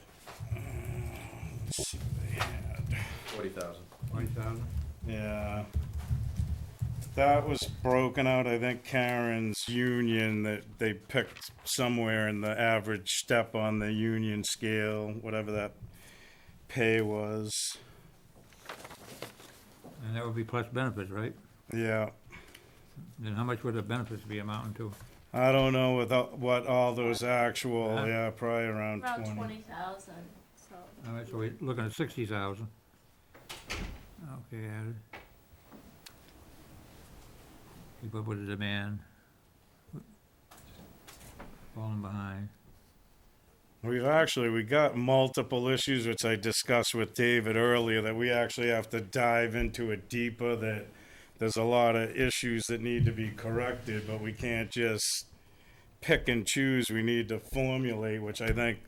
Let's see what they had. 40,000. 20,000? Yeah. That was broken out, I think Karen's union, that they picked somewhere in the average step on the union scale, whatever that pay was. And that would be plus benefits, right? Yeah. Then how much would the benefits be amounting to? I don't know what all those actual, yeah, probably around Around 20. 20,000, so. All right, so we're looking at 60,000. Okay, added. Keep up with the demand. Falling behind. We got multiple issues, which I discussed with David earlier, that we actually have to dive into it deeper, that there's a lot of issues that need to be corrected, but we can't just pick and choose. We need to formulate, which I think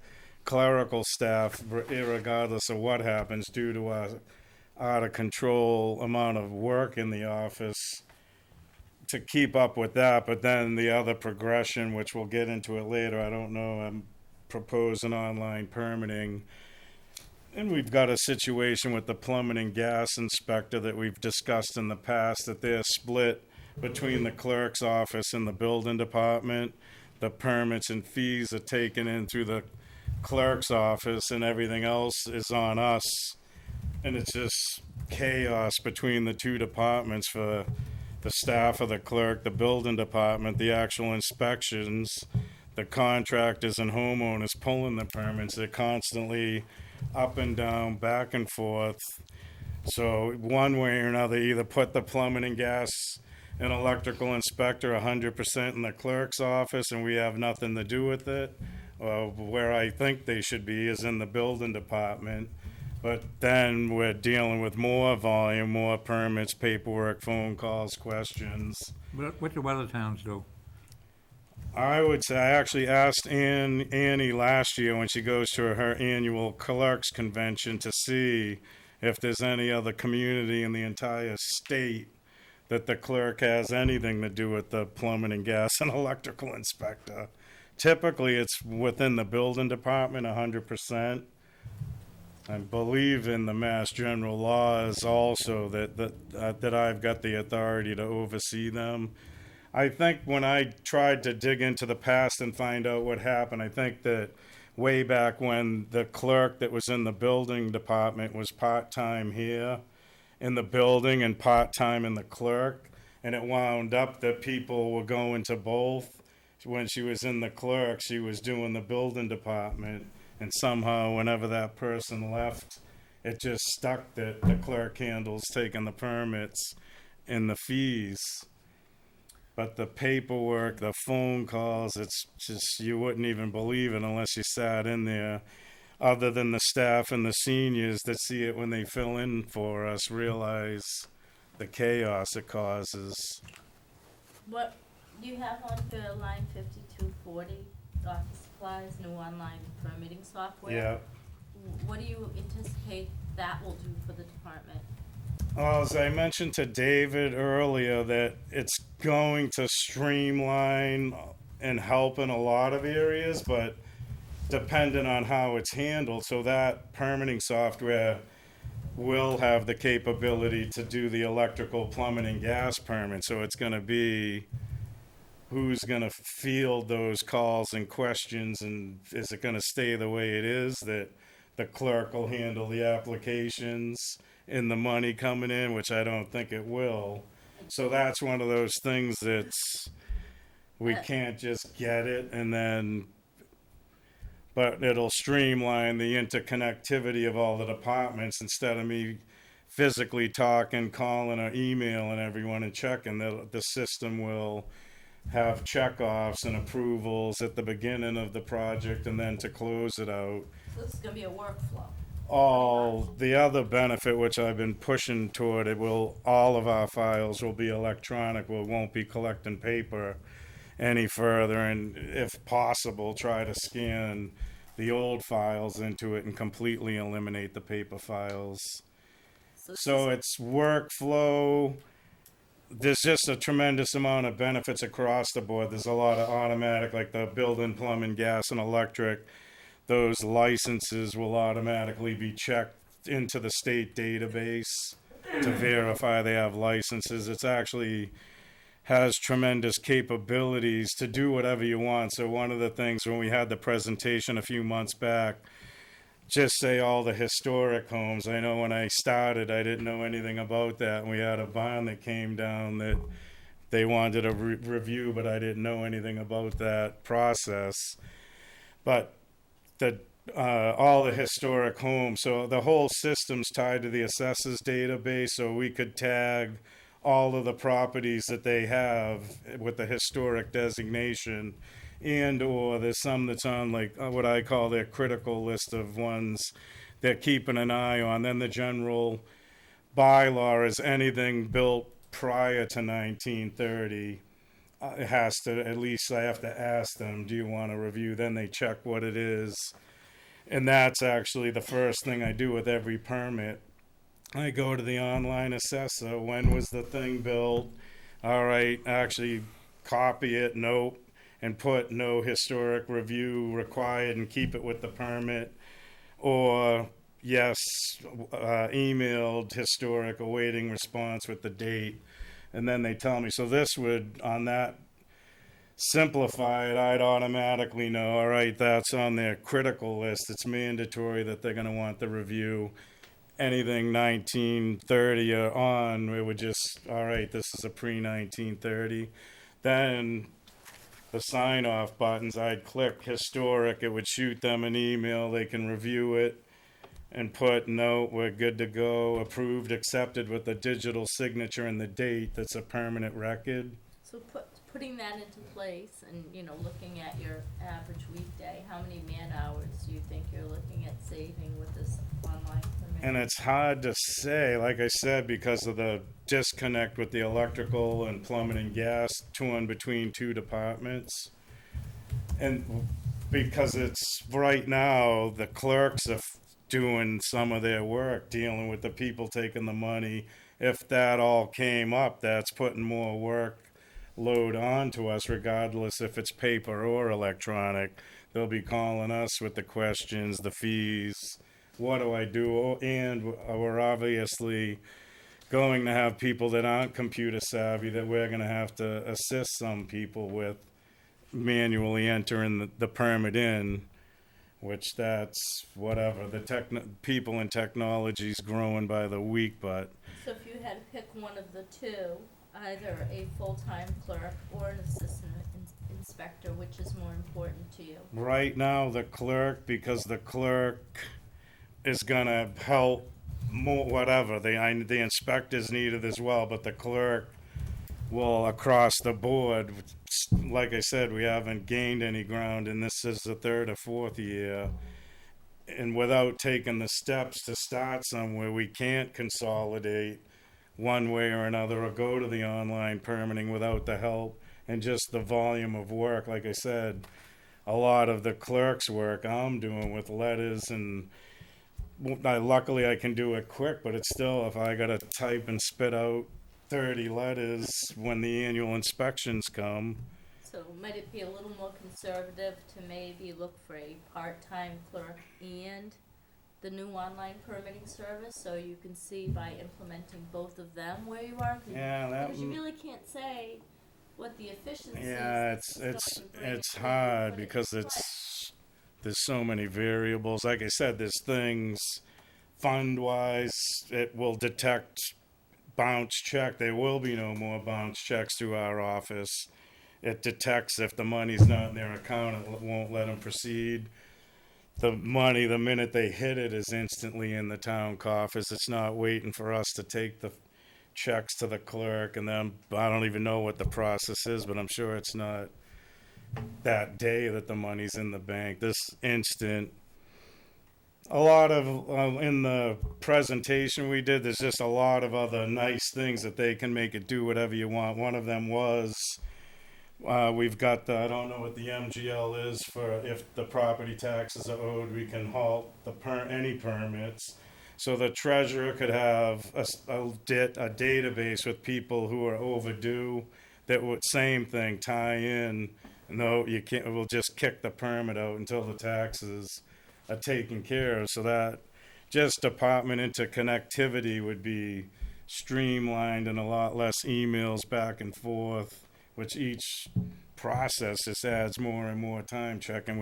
clerical staff, regardless of what happens, due to our out of control amount of work in the office, to keep up with that. But then the other progression, which we'll get into it later, I don't know, I'm proposing online permitting. And we've got a situation with the plumbing and gas inspector that we've discussed in the past, that they're split between the clerk's office and the building department. The permits and fees are taken in through the clerk's office, and everything else is on us. And it's just chaos between the two departments for the staff of the clerk, the building department, the actual inspections, the contractors and homeowners pulling the permits. They're constantly up and down, back and forth. So one way or another, either put the plumbing and gas and electrical inspector 100% in the clerk's office and we have nothing to do with it. Where I think they should be is in the building department. But then we're dealing with more volume, more permits, paperwork, phone calls, questions. What do other towns do? I would say, I actually asked Annie last year when she goes to her annual clerks convention to see if there's any other community in the entire state that the clerk has anything to do with the plumbing and gas and electrical inspector. Typically, it's within the building department 100%. I believe in the Mass General laws also that I've got the authority to oversee them. I think when I tried to dig into the past and find out what happened, I think that way back when the clerk that was in the building department was part-time here in the building and part-time in the clerk, and it wound up that people were going to both. When she was in the clerk, she was doing the building department, and somehow whenever that person left, it just stuck that the clerk handles taking the permits and the fees. But the paperwork, the phone calls, it's just, you wouldn't even believe it unless you sat in there. other than the staff and the seniors that see it when they fill in for us, realize the chaos it causes. What you have on for line 5240, office supplies, new online permitting software? Yeah. What do you anticipate that will do for the department? Well, as I mentioned to David earlier, that it's going to streamline and help in a lot of areas, but dependent on how it's handled. So that permitting software will have the capability to do the electrical, plumbing, and gas permit. So it's going to be who's going to field those calls and questions, and is it going to stay the way it is, that the clerk will handle the applications and the money coming in, which I don't think it will. So that's one of those things that's, we can't just get it and then, but it'll streamline the interconnectivity of all the departments instead of me physically talking, calling, or emailing everyone and checking. The system will have checkoffs and approvals at the beginning of the project and then to close it out. So this is gonna be a workflow. All the other benefit, which I've been pushing toward, it will, all of our files will be electronic. We won't be collecting paper any further, and if possible, try to scan the old files into it and completely eliminate the paper files. So it's workflow. There's just a tremendous amount of benefits across the board. There's a lot of automatic, like the building, plumbing, gas, and electric. Those licenses will automatically be checked into the state database to verify they have licenses. It's actually has tremendous capabilities to do whatever you want. So one of the things when we had the presentation a few months back, just say all the historic homes. I know when I started, I didn't know anything about that. And we had a bond that came down that they wanted a review, but I didn't know anything about that process. But all the historic homes, so the whole system's tied to the assessors database, so we could tag all of the properties that they have with the historic designation, and or there's some that's on like what I call their critical list of ones they're keeping an eye on. Then the general bylaw is anything built prior to 1930. It has to, at least I have to ask them, do you want to review? Then they check what it is. And that's actually the first thing I do with every permit. I go to the online assessor, when was the thing built? All right, actually copy it, note, and put no historic review required and keep it with the permit. Or yes, emailed historic awaiting response with the date. And then they tell me, so this would, on that simplified, I'd automatically know, all right, that's on their critical list. It's mandatory that they're going to want the review. Anything 1930 or on, it would just, all right, this is a pre-1930. Then the sign-off buttons, I'd click historic. It would shoot them an email. They can review it and put, no, we're good to go, approved, accepted with the digital signature and the date. That's a permanent record. So putting that into place and, looking at your average weekday, how many man hours do you think you're looking at saving with this online permit? And it's hard to say, like I said, because of the disconnect with the electrical and plumbing and gas torn between two departments. And because it's right now, the clerks are doing some of their work, dealing with the people taking the money. If that all came up, that's putting more work load on to us, regardless if it's paper or electronic. They'll be calling us with the questions, the fees, what do I do? And we're obviously going to have people that aren't computer savvy that we're going to have to assist some people with manually entering the permit in, which that's whatever. The people in technology is growing by the week, but. So if you had to pick one of the two, either a full-time clerk or an assistant inspector, which is more important to you? Right now, the clerk, because the clerk is gonna help more, whatever. The inspector's needed as well, but the clerk will, across the board, like I said, we haven't gained any ground, and this is the third or fourth year. and without taking the steps to start somewhere, we can't consolidate one way or another or go to the online permitting without the help and just the volume of work. Like I said, a lot of the clerk's work I'm doing with letters, and luckily I can do it quick, but it's still, if I gotta type and spit out 30 letters when the annual inspections come. So might it be a little more conservative to maybe look for a part-time clerk and the new online permitting service, so you can see by implementing both of them where you are? Yeah, that, Because you really can't say what the efficiency is. yeah, it's hard because there's so many variables. Like I said, there's things fund-wise, it will detect bounce check. There will be no more bounce checks to our office. It detects if the money's not in their account, it won't let them proceed. The money, the minute they hit it, is instantly in the town coffers. It's not waiting for us to take the checks to the clerk, and then I don't even know what the process is, but I'm sure it's not that day that the money's in the bank. This instant, a lot of, in the presentation we did, there's just a lot of other nice things that they can make it do whatever you want. One of them was, we've got the, I don't know what the MGL is for if the property taxes are owed, we can halt any permits. So the treasurer could have a database with people who are overdue that would, same thing, tie in. No, you can't, we'll just kick the permit out until the taxes are taken care of. So that just department interconnectivity would be streamlined and a lot less emails back and forth, which each process just adds more and more time checking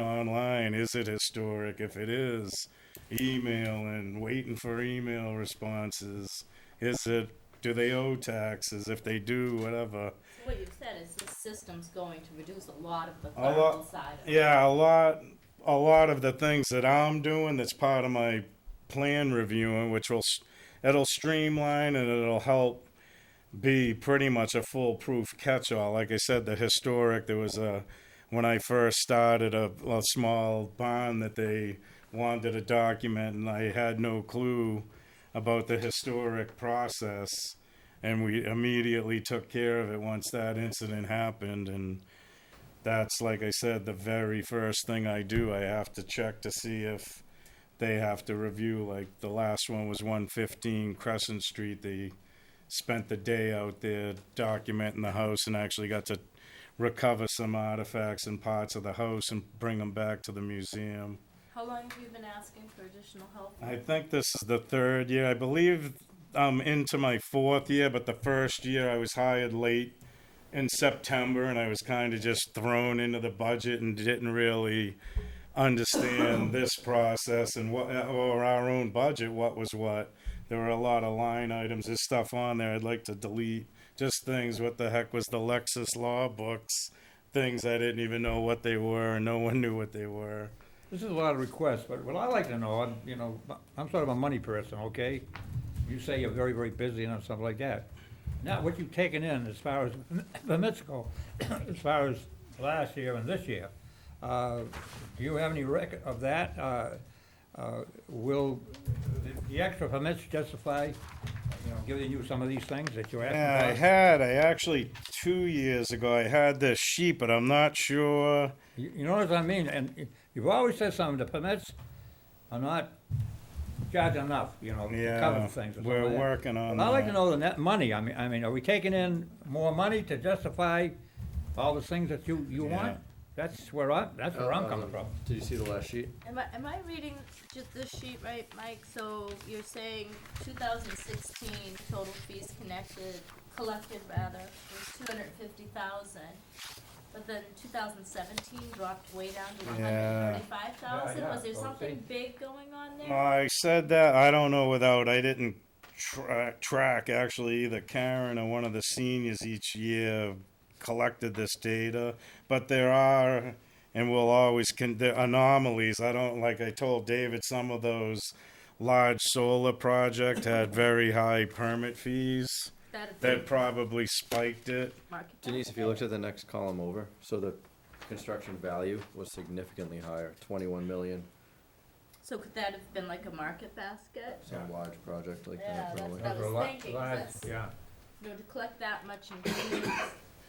online. Is it historic? If it is, email and waiting for email responses. Do they owe taxes? If they do, whatever. So what you've said is this system's going to reduce a lot of the clerical side of it. Yeah, a lot of the things that I'm doing that's part of my plan reviewing, which it'll streamline and it'll help be pretty much a foolproof catch-all. Like I said, the historic, there was when I first started, a small bond that they wanted to document, and I had no clue about the historic process, and we immediately took care of it once that incident happened. And that's, like I said, the very first thing I do. I have to check to see if they have to review, like the last one was 115 Crescent Street. They spent the day out there documenting the house and actually got to recover some artifacts and parts of the house and bring them back to the museum. How long have you been asking for additional help? I think this is the third year. I believe I'm into my fourth year, but the first year I was hired late in September, and I was kind of just thrown into the budget and didn't really understand this process and or our own budget, what was what. There were a lot of line items. There's stuff on there I'd like to delete. Just things, what the heck was the Lexus law books? Things I didn't even know what they were, and no one knew what they were. This is a lot of requests, but what I like to know, I'm sort of a money person, okay? You say you're very, very busy and stuff like that. Now, what you've taken in as far as permits go, as far as last year and this year, do you have any record of that? Will the extra permits justify, giving you some of these things that you're asking for? I actually 2 years ago, I had this sheet, but I'm not sure. You know what I mean? And you've always said something, the permits are not charging enough, to cover the things. We're working on that. I'd like to know the net money. I mean, are we taking in more money to justify all the things that you want? That's where I'm coming from. Did you see the last sheet? Am I reading just this sheet right, Mike? So you're saying 2016 total fees collected was 250,000, but then 2017 dropped way down to 135,000. Yeah. Was there something big going on there? I said that, I don't know I didn't track actually, either Karen or one of the seniors each year collected this data, but there are, and will always, there are anomalies. Like I told David, some of those large solar projects had very high permit fees. That probably spiked it. Denise, if you looked at the next column over, so the construction value was significantly higher, 21 million So could that have been like a market basket? Some large project like Yeah, that, that's probably. what I Those are was li- thinking, large- that's, Yeah. you know, to collect that much in fees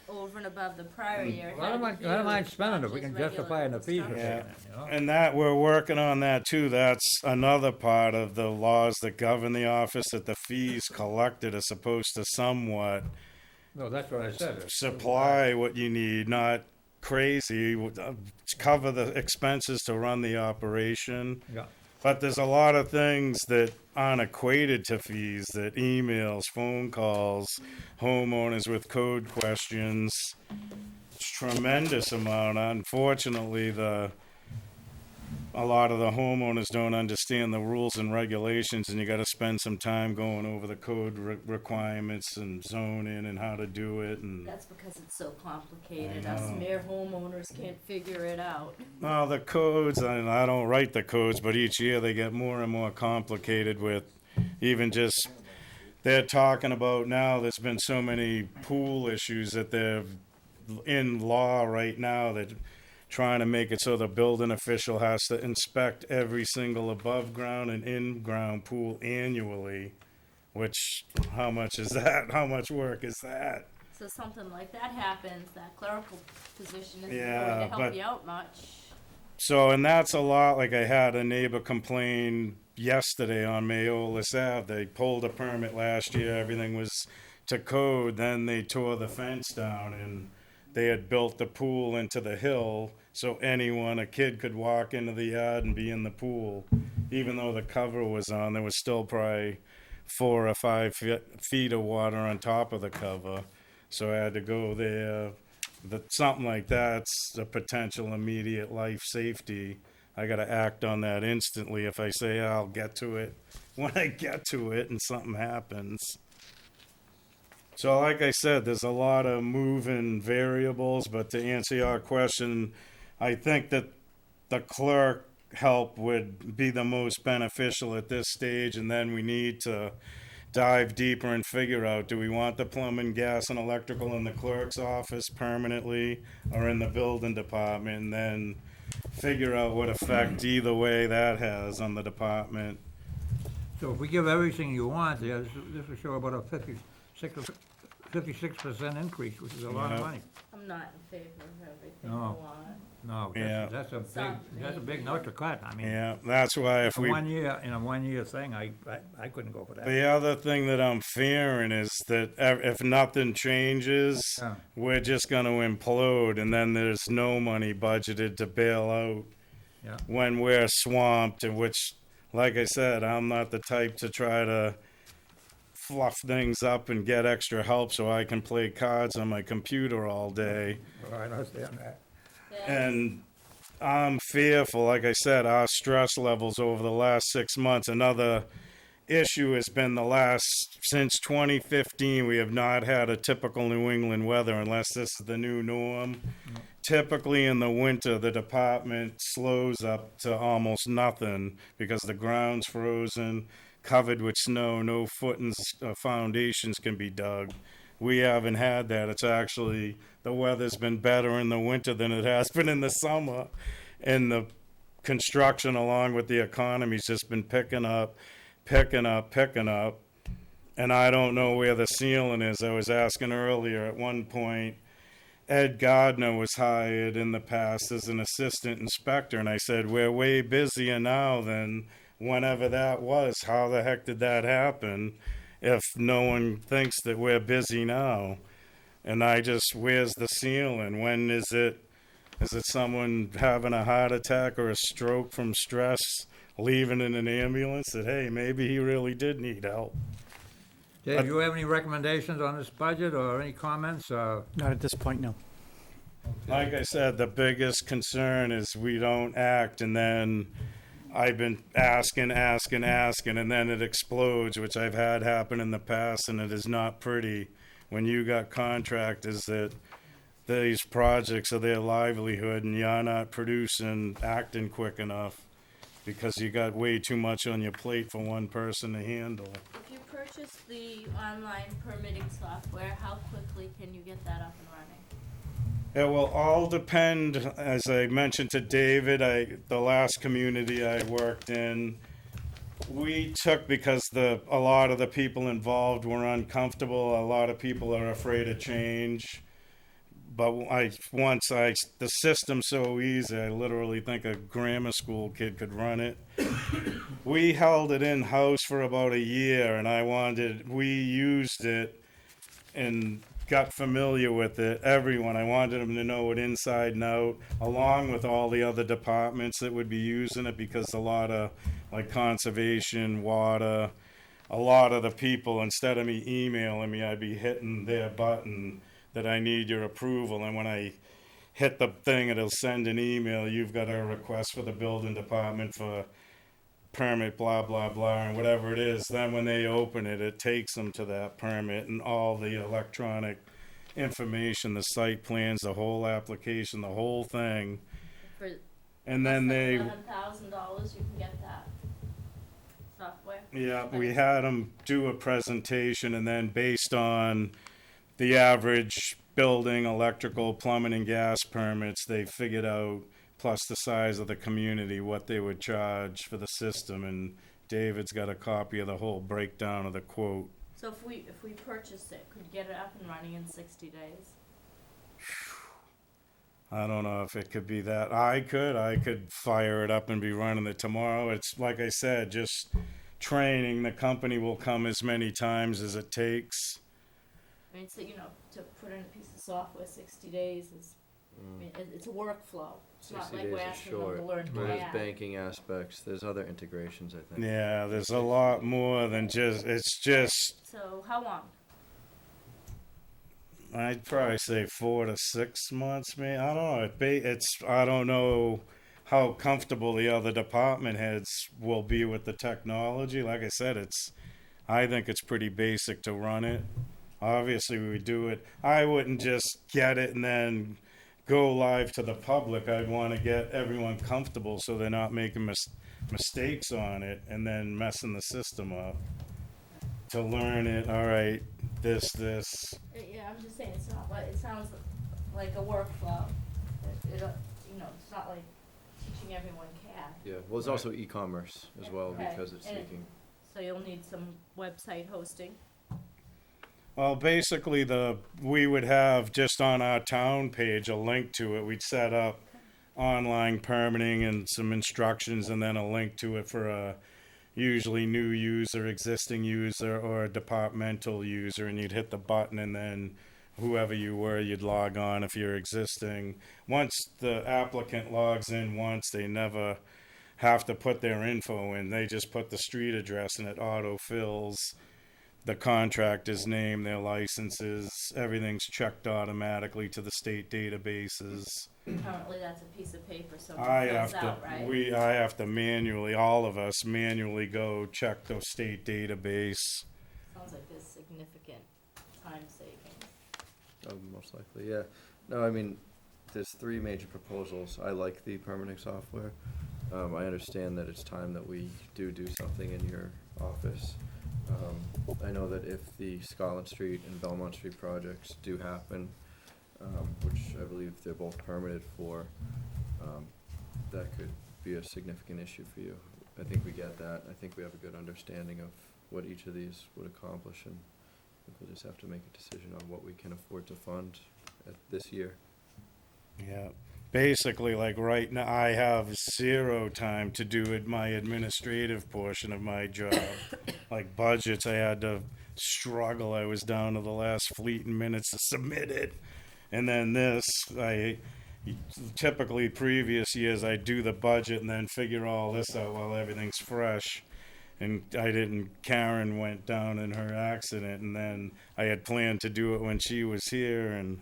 over and above the prior year. it I don't had to mind, I don't be mind huge, spending not if we just can justify it in the fees we're regular taking construction. in, you know? And that, we're working on that too. That's another part of the laws that govern the office, that the fees collected are supposed to somewhat No, that's what I said. supply what you need, not crazy, cover the expenses to run the operation. Yeah. But there's a lot of things that aren't equated to fees, that emails, phone calls, homeowners with code questions, tremendous amount. Unfortunately, a lot of the homeowners don't understand the rules and regulations, and you gotta spend some time going over the code requirements and zoning and how to do it, and That's because it's so complicated, I us know. mere homeowners can't figure it out. well, the codes, and I don't write the codes, but each year they get more and more complicated with even just, they're talking about now, there's been so many pool issues that they're in law right now that trying to make it so the building official has to inspect every single above ground and in ground pool annually, which, how much is that? How much work is that? So something like that happens, that clerical position isn't Yeah, going to help but- you out much. So, and that's a lot, like I had a neighbor complain yesterday on Mayolis Ave. They pulled a permit last year, everything was to code, then they tore the fence down and they had built the pool into the hill, so anyone, a kid could walk into the yard and be in the pool. Even though the cover was on, there was still probably 4 or 5 feet of water on top of the cover. So I had to go there. Something like that's a potential immediate life safety. I gotta act on that instantly. If I say I'll get to it, when I get to it and something happens. So like I said, there's a lot of moving variables, but to answer your question, I think that the clerk help would be the most beneficial at this stage, and then we need to dive deeper and figure out, do we want the plumbing, gas, and electrical in the clerk's office permanently or in the building department, and then figure out what effect either way that has on the department. So if we give everything you want, this will show about a 56% increase, which is a lot of Yeah. money. I'm not in favor of everything No. you want. No, Yeah. that's a big, Something. that's a big note to cut. I mean, Yeah, that's why if in we. 1 year, in a 1 year thing, I couldn't go for that. The other thing that I'm fearing is that if nothing changes, Yeah. we're just gonna implode, and then there's no money budgeted to bail out Yeah. when we're swamped, and which, like I said, I'm not the type to try to fluff things up and get extra help so I can play cards on my computer all day. Well, I understand that. And I'm fearful, like I said, our stress levels over the last 6 months. Another issue has been since 2015, we have not had a typical New England weather unless this is the new norm. Typically in the winter, the department slows up to almost nothing because the ground's frozen, covered with snow, no footings, foundations can be dug. We haven't had that. It's actually, the weather's been better in the winter than it has been in the summer. And the construction along with the economy's just been picking up. And I don't know where the ceiling is. I was asking earlier, at one point, Ed Gardner was hired in the past as an assistant inspector, and I said, we're way busier now than whenever that was. How the heck did that happen if no one thinks that we're busy now? And where's the ceiling? When is it someone having a heart attack or a stroke from stress, leaving in an ambulance, that, hey, maybe he really did need help? Dave, you have any recommendations on this budget or any comments? Not at this point, no. Like I said, the biggest concern is we don't act, and then I've been asking, and then it explodes, which I've had happen in the past, and it is not pretty when you got contractors that these projects are their livelihood, and you're not producing, acting quick enough because you got way too much on your plate for one person to handle. If you purchase the online permitting software, how quickly can you get that up and running? It will all depend, as I mentioned to David, the last community I worked in, we took because a lot of the people involved were uncomfortable. A lot of people are afraid of change. But the system's so easy, I literally think a grammar school kid could run it. We held it in-house for about a year, and we used it and got familiar with it. Everyone, I wanted them to know it inside and out, along with all the other departments that would be using it, because a lot of, like conservation, water, a lot of the people, instead of me emailing me, I'd be hitting their button that I need your approval, and when I hit the thing, it'll send an email, you've got a request for the building department for permit, blah, blah, blah, and whatever it is. Then when they open it, it takes them to that permit and all the electronic information, the site plans, the whole application, the whole thing. For And then they, $11,000, you can get that software. yeah, we had them do a presentation, and then based on the average building, electrical, plumbing, and gas permits, they figured out, plus the size of the community, what they would charge for the system, and David's got a copy of the whole breakdown of the quote. So if we purchase it, could you get it up and running in 60 days? I don't know if it could be that. I could fire it up and be running it tomorrow. It's like I said, just training. The company will come as many times as it takes. I mean, so, to put in a piece of software, 60 days is, I mean, it's a workflow. It's not 60 like we're days is asking them short. to learn There's kayak. banking aspects, there's other integrations, I think. Yeah, there's a lot more than it's just, So how long? I'd probably say 4 to 6 months, man. I don't know. I don't know how comfortable the other department heads will be with the technology. Like I said, I think it's pretty basic to run it. Obviously, we would do it. I wouldn't just get it and then go live to the public. I'd want to get everyone comfortable so they're not making mistakes on it and then messing the system up. To learn it, all right, this. Yeah, I'm just saying, it's not like, it sounds like a workflow. It's not like teaching everyone CAD. Yeah, well, there's also e-commerce as well, Right. because it's And taking, So you'll need some website hosting. Well, basically, we would have just on our town page a link to it. We'd set up online permitting and some instructions, and then a link to it for a usually new user, existing user, or a departmental user, and you'd hit the button, and then whoever you were, you'd log on if you're existing. Once the applicant logs in once, they never have to put their info in. They just put the street address, and it auto-fills the contractor's name, their licenses, everything's checked automatically to the state databases. Currently, that's a piece of paper, so it I fills have to, out, right? I have to manually, all of us manually go check the state database. Sounds like there's significant time savings. most likely, yeah. No, I mean, there's 3 major proposals. I like the permitting software. I understand that it's time that we do something in your office. I know that if the Scotland Street and Belmont Street projects do happen, which I believe they're both permitted for, that could be a significant issue for you. I think we get that. I think we have a good understanding of what each of these would accomplish, and I think we'll just have to make a decision on what we can afford to fund this year. Yeah, basically, like right now, I have 0 time to do my administrative portion of my job. Like budgets, I had to struggle. I was down to the last fleeting minutes to submit it. And then this, typically previous years, I do the budget and then figure all this out while everything's fresh. And Karen went down in her accident, and then I had planned to do it when she was here, and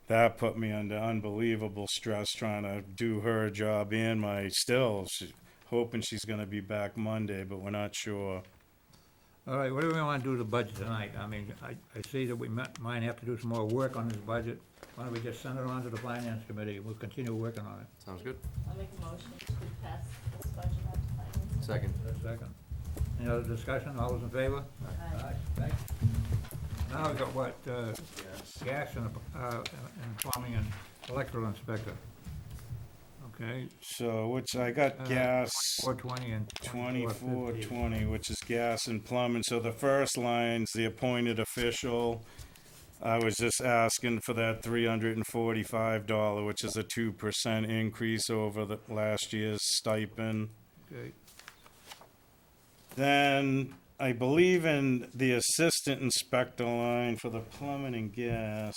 that put me under unbelievable stress trying to do her job and hoping she's gonna be back Monday, but we're not sure. All right, what do we want to do to the budget tonight? I mean, I see that we might have to do some more work on this budget. Why don't we just send it on to the finance committee? We'll continue working on it. Sounds good. I'll make a motion to pass this budget on to finance. Second. Second. Any other discussion? All those in favor? Aye. Thanks. Now we got what, gas and plumbing and electrical inspector. Okay, So, which I got gas. 420 and 2450. 2420, which is gas and plumbing. So the first line's the appointed official. I was just asking for that $345, which is a 2% increase over the last year's stipend. Okay, Then I believe in the assistant inspector line for the plumbing and gas.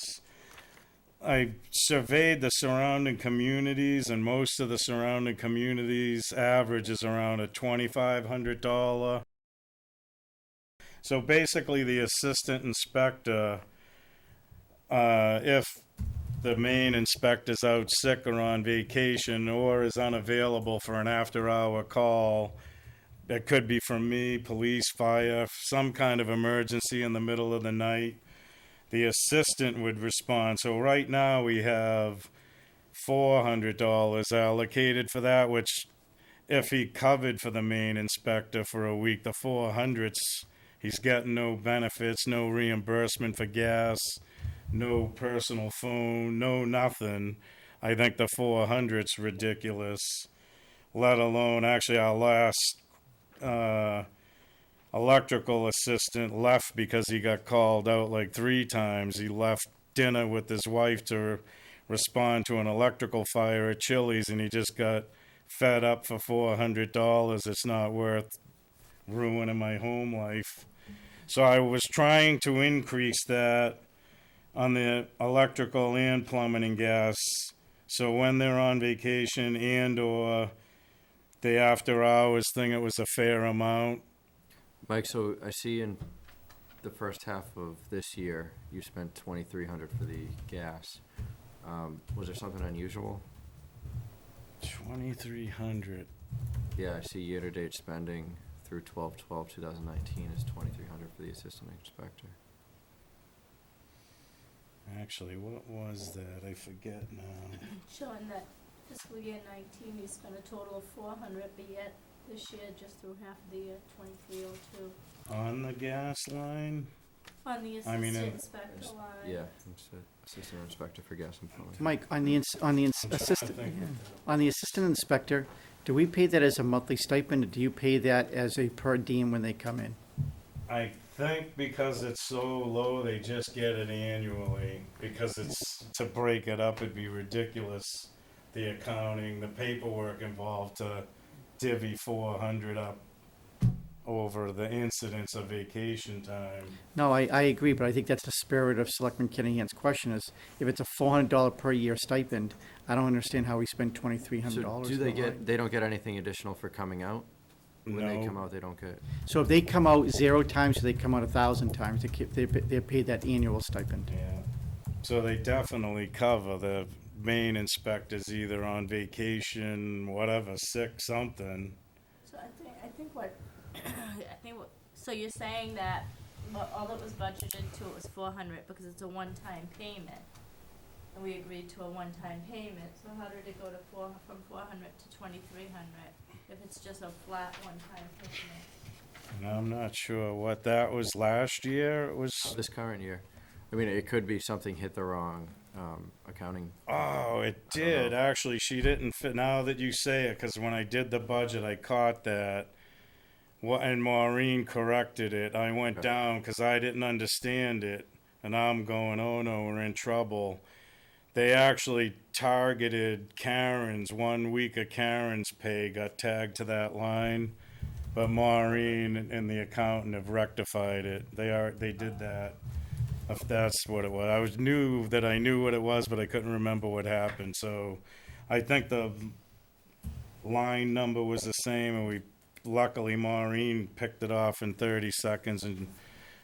I surveyed the surrounding communities, and most of the surrounding communities' average is around a $2,500. So basically, the assistant inspector, if the main inspector's out sick or on vacation or is unavailable for an after-hour call, it could be from me, police, fire, some kind of emergency in the middle of the night, the assistant would respond. So right now we have $400 allocated for that, which if he covered for the main inspector for a week, the 400's, he's getting no benefits, no reimbursement for gas, no personal phone, no nothing. I think the 400's ridiculous, let alone actually our last electrical assistant left because he got called out like 3 times. He left dinner with his wife to respond to an electrical fire at Chili's, and he just got fed up for $400. It's not worth ruining my home life. So I was trying to increase that on the electrical and plumbing and gas. So when they're on vacation and or the after hours thing, it was a fair amount. Mike, so I see in the first half of this year, you spent $2,300 for the gas. Was there something unusual? 2,300. Yeah, I see year-to-date spending through 12/12/2019 is $2,300 for the assistant inspector. Actually, what was that? I forget now. Showing that fiscal year 19, you spent a total of 400, but yet this year, just through half of the year, 2302. On the gas line? On the I mean, assistant inspector line. Yeah, assistant inspector for gas and plumbing. Mike, on the assistant, think. on the assistant inspector, do we pay that as a monthly stipend, or do you pay that as a per diem when they come in? I think because it's so low, they just get it annually. Because it's, to break it up, it'd be ridiculous. The accounting, the paperwork involved to divvy 400 up over the incidence of vacation time. No, I agree, but I think that's the spirit of Selectman Kennehan's question is, if it's a $400 per year stipend, I don't understand how we spend $2,300. So do they get, they don't get anything additional for coming out? When they come No, out, they don't get, So if they come out 0 times, or they come out 1,000 times, they're paid that annual stipend. yeah. So they definitely cover the main inspectors either on vacation, whatever, sick, something. So I think what, so you're saying that all that was budgeted to it was 400 because it's a one-time payment. And we agreed to a one-time payment, so how did it go to from 400 to 2,300 if it's just a flat one-time payment? And I'm not sure what that was last year. It was, this current year. I mean, it could be something hit the wrong accounting. oh, it did. Actually, she didn't fit, now that you say it, because when I did the budget, I caught that. And Maureen corrected it. I went Okay. down because I didn't understand it. And I'm going, oh no, we're in trouble. They actually targeted Karen's, 1 week of Karen's pay got tagged to that line. But Maureen and the accountant have rectified it. They did that. If that's what it was. Knew that I knew what it was, but I couldn't remember what happened. So I think the line number was the same, and luckily Maureen picked it off in 30 seconds, and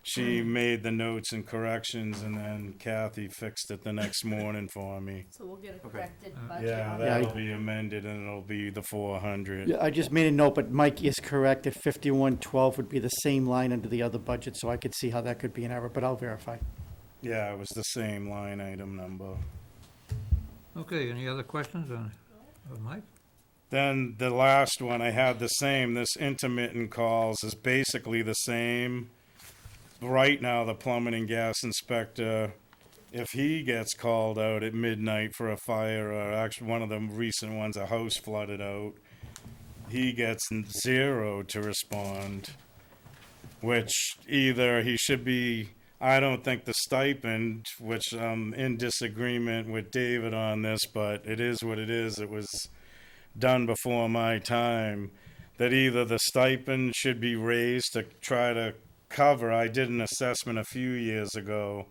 she made the notes and corrections, and then Kathy fixed it the next morning for me. So we'll get a Okay. corrected budget. Yeah, that'll be amended, and it'll be the 400. Yeah, I just made a note, but Mike is correct, that 5112 would be the same line under the other budget, so I could see how that could be an error, but I'll verify. Yeah, it was the same line item number. Okay, any other questions on Mike? Then the last one, I had the same. This intermittent calls is basically the same. right now, the plumbing and gas inspector, if he gets called out at midnight for a fire, or actually one of the recent ones, a house flooded out, he gets 0 to respond, which either he should be, I don't think the stipend, which I'm in disagreement with David on this, but it is what it is. It was done before my time, that either the stipend should be raised to try to cover. I did an assessment a few years ago,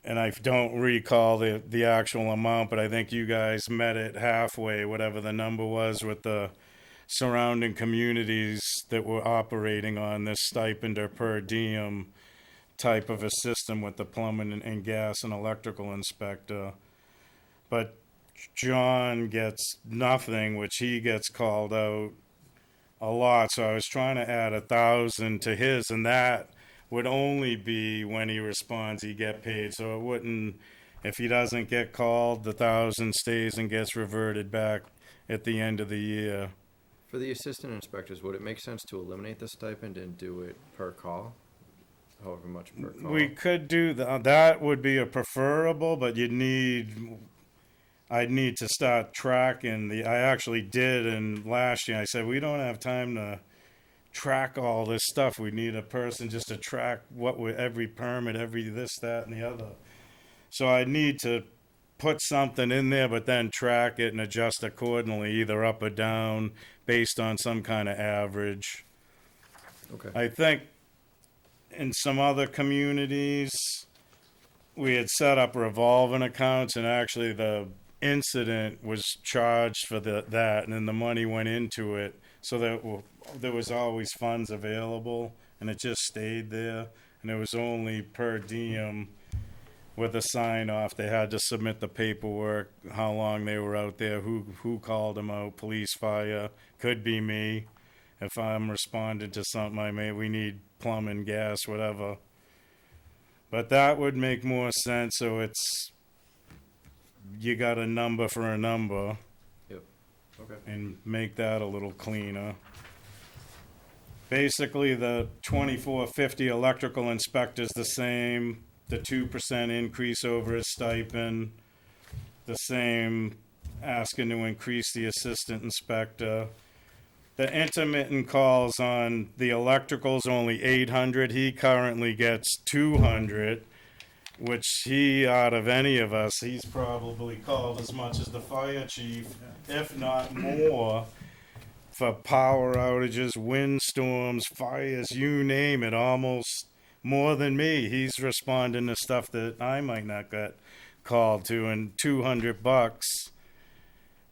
and I don't recall the actual amount, but I think you guys met it halfway, whatever the number was, with the surrounding communities that were operating on this stipend or per diem type of a system with the plumbing and gas and electrical inspector. But John gets nothing, which he gets called out a lot. So I was trying to add 1,000 to his, and that would only be when he responds, he get paid. So it wouldn't, if he doesn't get called, the 1,000 stays and gets reverted back at the end of the year. For the assistant inspectors, would it make sense to eliminate the stipend and do it per call? However much per call? We could do that. That would be a preferable, but I'd need to start tracking I actually did, and last year I said, we don't have time to track all this stuff. We need a person just to track every permit, every this, that, and the other. So I need to put something in there, but then track it and adjust accordingly, either up or down, based on some kind of average. Okay. I think in some other communities, we had set up revolving accounts, and actually the incident was charged for that, and then the money went into it, so that there was always funds available, and it just stayed there, and it was only per diem with a sign off. They had to submit the paperwork, how long they were out there, who called them out, police, fire, could be me. If I'm responding to something, we need plumbing, gas, whatever. But that would make more sense, so you got a number for a number. Yep. Okay. And make that a little cleaner. Basically, the 2450 electrical inspector's the same, the 2% increase over his stipend, the same, asking to increase the assistant inspector. The intermittent calls on the electrical's only 800. He currently gets 200, which he, out of any of us, he's probably called as much as the fire chief, if not more, for power outages, windstorms, fires, you name it, almost more than me. He's responding to stuff that I might not get called to, and $200.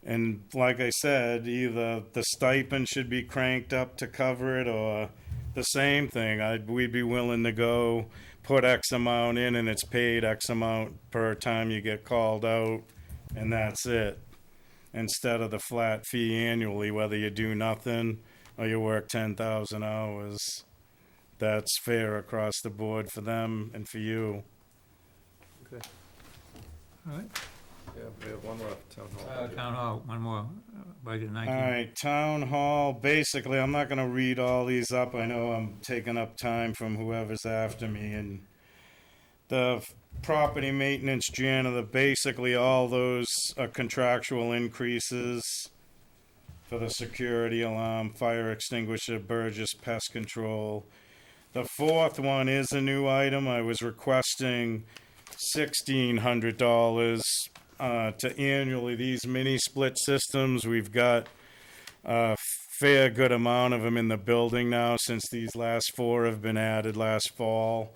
And like I said, either the stipend should be cranked up to cover it, or the same thing. We'd be willing to go put X amount in, and it's paid X amount per time you get called out, and that's it. Instead of the flat fee annually, whether you do nothing or you work 10,000 hours. That's fair across the board for them and for you. Okay. All right. Yeah, we have one left, town hall. Town hall, one more, budget 19. All right, town hall, basically, I'm not gonna read all these up. I know I'm taking up time from whoever's after me, and the property maintenance janitor, basically all those are contractual increases for the security alarm, fire extinguisher, Burgess pest control. The fourth one is a new item. I was requesting $1,600 to annually these mini split systems. We've got a fair good amount of them in the building now, since these last 4 have been added last fall.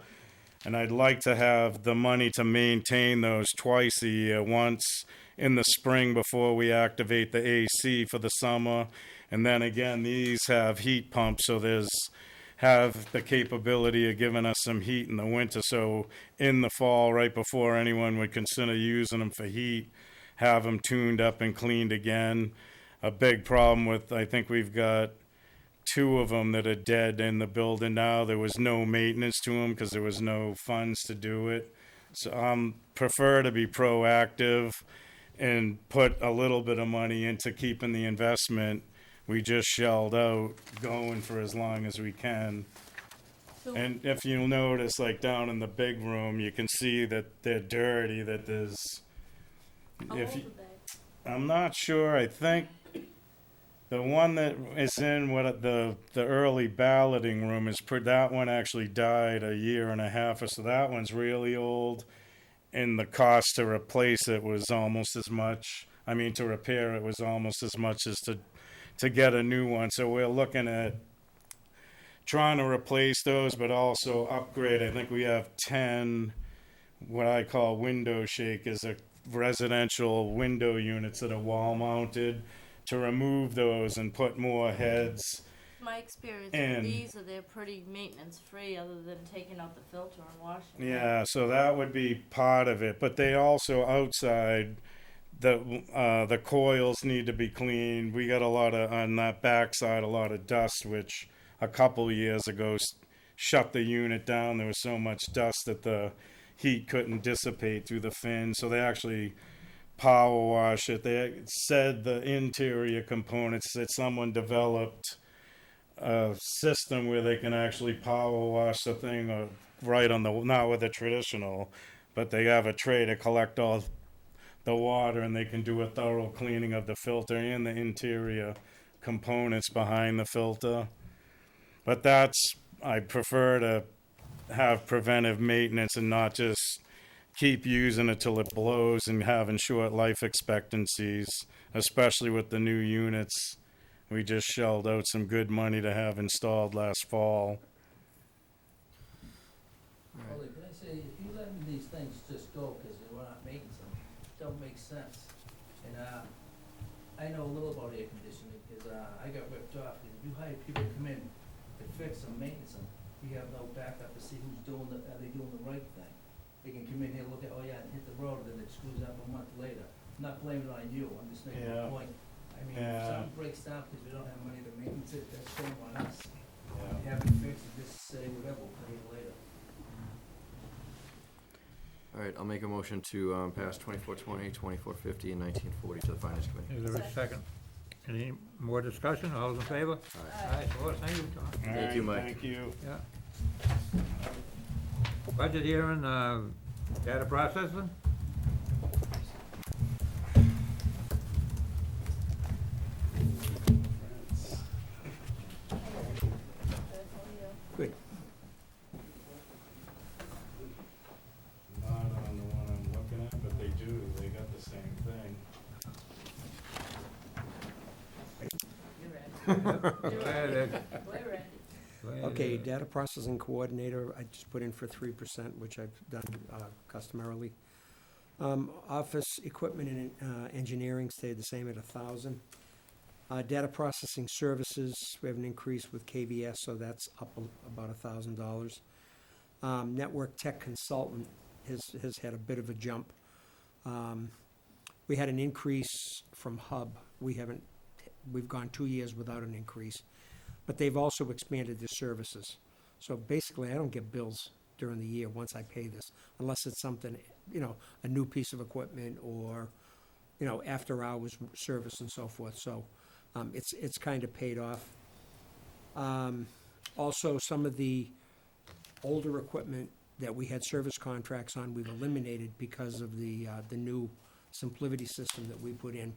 And I'd like to have the money to maintain those twice a year, once in the spring before we activate the AC for the summer. And then again, these have heat pumps, so have the capability of giving us some heat in the winter. So in the fall, right before anyone would consider using them for heat, have them tuned up and cleaned again. A big problem with, I think we've got 2 of them that are dead in the building now. There was no maintenance to them because there was no funds to do it. So I prefer to be proactive and put a little bit of money into keeping the investment we just shelled out going for as long as we can. So, And if you'll notice, like down in the big room, you can see that they're dirty, that there's, how if old you, are they? I'm not sure, I think the one that is in what the early balloting room is, that one actually died a year and a half, or so that one's really old. And the cost to replace it was almost as much, I mean, to repair it was almost as much as to get a new one. So we're looking at trying to replace those, but also upgrade. I think we have 10, what I call window shakers, residential window units that are wall mounted, to remove those and put more heads. My experience And- with these are they're pretty maintenance free other than taking out the filter and washing it. Yeah, so that would be part of it, but they also outside, the coils need to be cleaned. We got a lot of, on that backside, a lot of dust, which a couple years ago shut the unit down. There was so much dust that the heat couldn't dissipate through the fin, so they actually power wash it. They said the interior components, that someone developed a system where they can actually power wash the thing right on the, not with a traditional, but they have a tray to collect all the water, and they can do a thorough cleaning of the filter and the interior components behind the filter. But I prefer to have preventive maintenance and not just keep using it till it blows and having short life expectancies, especially with the new units we just shelled out some good money to have installed last fall. Ollie, can I say, if you let these things just go because we're not making some, it don't make sense. And, I know a little about air conditioning, because, I got ripped off, because if you hire people to come in to fix them, maintenance them, you have no backup to see who's doing are they doing the right thing? They can come in here, look at, oh yeah, and hit the road, and then it screws up a month later. I'm not blaming it on you, I'm just making a Yeah. point. I mean, if Yeah. something breaks down because we don't have money to maintenance it, that's shame on us. Yeah. Have it fixed and just say whatever, we'll pay it later. All right, I'll make a motion to pass 2420, 2450, and 1940 to the Finance Committee. Is there a second? Any more discussion? All those in favor? Aye. Well, thank you, Tom. Thank you, Mike. Thank you. Yeah. Budget hearing, data processing? Good. Not on the one I'm looking at, but they do, they got the same thing. You're Go ahead, Ed. We're ready. Go ahead, Okay, Ed. data processing coordinator, I just put in for 3%, which I've done customarily. Office equipment and engineering stayed the same at 1,000. Data processing services, we have an increase with KBS, so that's up about $1,000. Network tech consultant has had a bit of a jump. We had an increase from Hub. We've gone 2 years without an increase, but they've also expanded their services. So basically, I don't get bills during the year once I pay this, unless it's something, a new piece of equipment or, after hours service and so forth. So it's kind of paid off. Also, some of the older equipment that we had service contracts on, we've eliminated because of the new SimpliVity system that we put in.